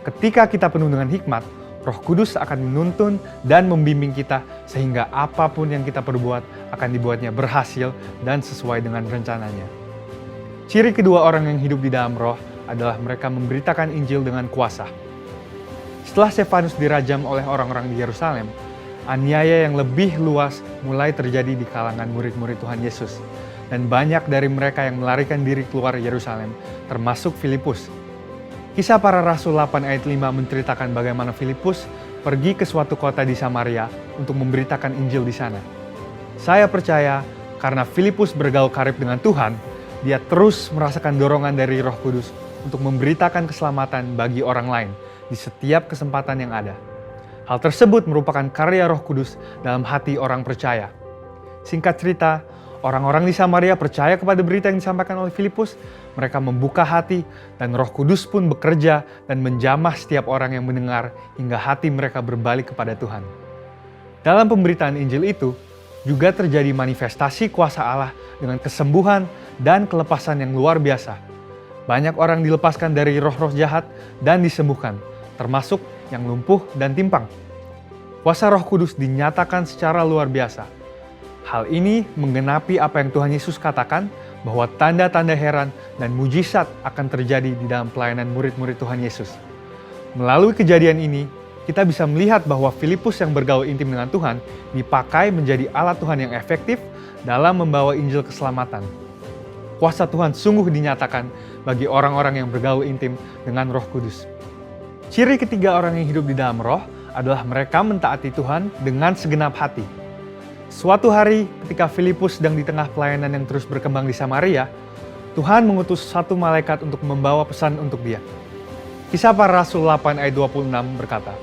Ketika kita penuh dengan hikmat, Roh Kudus akan menuntun dan membimbing kita sehingga apapun yang kita perbuat akan dibuatnya berhasil dan sesuai dengan rencananya. Ciri kedua orang yang hidup di dalam roh adalah mereka memberitakan Injil dengan kuasa. Setelah Stefanus dirajam oleh orang-orang di Yerusalem, aniaya yang lebih luas mulai terjadi di kalangan murid-murid Tuhan Yesus. Dan banyak dari mereka yang melarikan diri keluar Yerusalem, termasuk Filipus. Kisah para Rasul 8 ayat 5 menceritakan bagaimana Filipus pergi ke suatu kota di Samaria untuk memberitakan Injil di sana. Saya percaya karena Filipus bergaul karib dengan Tuhan, dia terus merasakan dorongan dari Roh Kudus untuk memberitakan keselamatan bagi orang lain di setiap kesempatan yang ada. Hal tersebut merupakan karya Roh Kudus dalam hati orang percaya. Singkat cerita, orang-orang di Samaria percaya kepada berita yang disampaikan oleh Filipus. Mereka membuka hati dan Roh Kudus pun bekerja dan menjamah setiap orang yang mendengar hingga hati mereka berbalik kepada Tuhan. Dalam pemberitaan Injil itu juga terjadi manifestasi kuasa Allah dengan kesembuhan dan kelepasan yang luar biasa. Banyak orang dilepaskan dari roh-roh jahat dan disembuhkan, termasuk yang lumpuh dan timpang. Kuasa Roh Kudus dinyatakan secara luar biasa. Hal ini menggenapi apa yang Tuhan Yesus katakan bahwa tanda-tanda heran dan mujizat akan terjadi di dalam pelayanan murid-murid Tuhan Yesus. Melalui kejadian ini, kita bisa melihat bahwa Filipus yang bergaul intim dengan Tuhan dipakai menjadi alat Tuhan yang efektif dalam membawa Injil keselamatan. Kuasa Tuhan sungguh dinyatakan bagi orang-orang yang bergaul intim dengan Roh Kudus. Ciri ketiga orang yang hidup di dalam Roh adalah mereka mentaati Tuhan dengan segenap hati. Suatu hari ketika Filipus sedang di tengah pelayanan yang terus berkembang di Samaria, Tuhan mengutus satu malaikat untuk membawa pesan untuk dia. Kisah Para Rasul 8 ayat 26 berkata,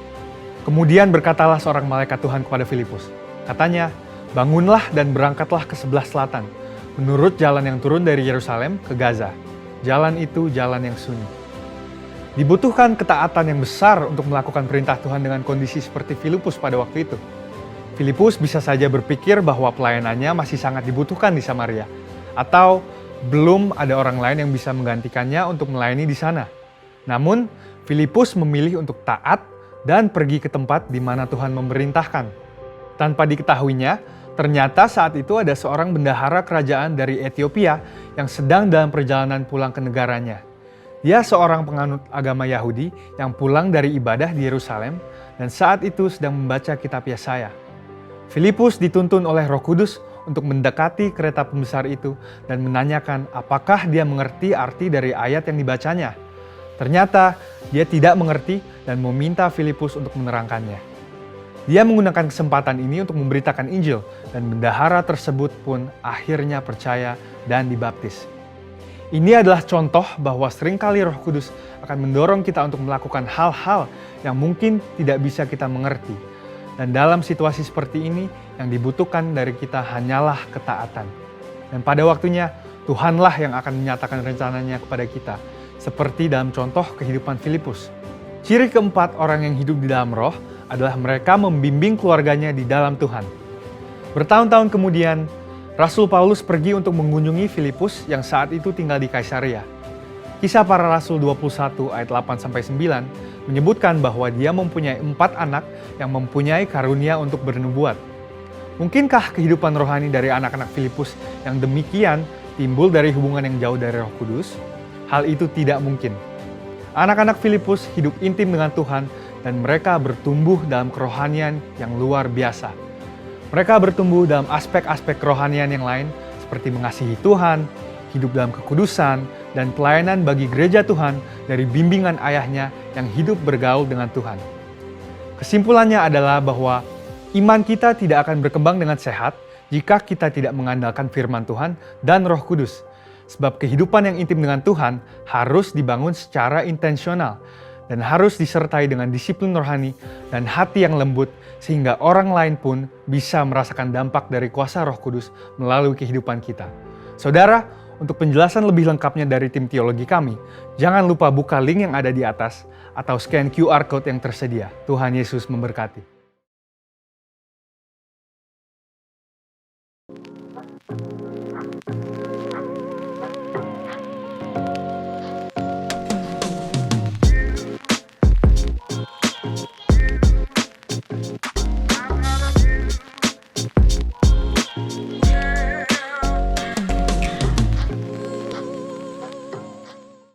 "Kemudian berkatalah seorang malaikat Tuhan kepada Filipus. Katanya, bangunlah dan berangkatlah ke sebelah selatan, menurut jalan yang turun dari Yerusalem ke Gaza. Jalan itu jalan yang sunyi." Dibutuhkan ketaatan yang besar untuk melakukan perintah Tuhan dengan kondisi seperti Filipus pada waktu itu. Filipus bisa saja berpikir bahwa pelayanannya masih sangat dibutuhkan di Samaria, atau belum ada orang lain yang bisa menggantikannya untuk melayani di sana. Namun, Filipus memilih untuk taat dan pergi ke tempat di mana Tuhan memerintahkan. Tanpa diketahuinya, ternyata saat itu ada seorang bendahara kerajaan dari Ethiopia yang sedang dalam perjalanan pulang ke negaranya. Dia seorang penganut agama Yahudi yang pulang dari ibadah di Yerusalem dan saat itu sedang membaca kitab Yesaya. Filipus dituntun oleh Roh Kudus untuk mendekati kereta pembesar itu dan menanyakan apakah dia mengerti arti dari ayat yang dibacanya. Ternyata dia tidak mengerti dan meminta Filipus untuk menerangkannya. Dia menggunakan kesempatan ini untuk memberitakan Injil dan bendahara tersebut pun akhirnya percaya dan dibaptis. Ini adalah contoh bahwa seringkali Roh Kudus akan mendorong kita untuk melakukan hal-hal yang mungkin tidak bisa kita mengerti. Dan dalam situasi seperti ini, yang dibutuhkan dari kita hanyalah ketaatan. Dan pada waktunya, Tuhanlah yang akan menyatakan rencananya kepada kita, seperti dalam contoh kehidupan Filipus. Ciri keempat orang yang hidup di dalam Roh adalah mereka membimbing keluarganya di dalam Tuhan. Bertahun-tahun kemudian, Rasul Paulus pergi untuk mengunjungi Filipus yang saat itu tinggal di Kaisarea. Kisah Para Rasul 21 ayat 8-9 menyebutkan bahwa dia mempunyai 4 anak yang mempunyai karunia untuk bernubuat. Mungkinkah kehidupan rohani dari anak-anak Filipus yang demikian timbul dari hubungan yang jauh dari Roh Kudus? Hal itu tidak mungkin. Anak-anak Filipus hidup intim dengan Tuhan dan mereka bertumbuh dalam kerohanian yang luar biasa. Mereka bertumbuh dalam aspek-aspek kerohanian yang lain seperti mengasihi Tuhan, hidup dalam kekudusan, dan pelayanan bagi gereja Tuhan dari bimbingan ayahnya yang hidup bergaul dengan Tuhan. Kesimpulannya adalah bahwa iman kita tidak akan berkembang dengan sehat jika kita tidak mengandalkan firman Tuhan dan Roh Kudus. Sebab kehidupan yang intim dengan Tuhan harus dibangun secara intensional dan harus disertai dengan disiplin rohani dan hati yang lembut sehingga orang lain pun bisa merasakan dampak dari kuasa Roh Kudus melalui kehidupan kita. Saudara, untuk penjelasan lebih lengkapnya dari tim teologi kami, jangan lupa buka link yang ada di atas atau scan QR code yang tersedia. Tuhan Yesus memberkati.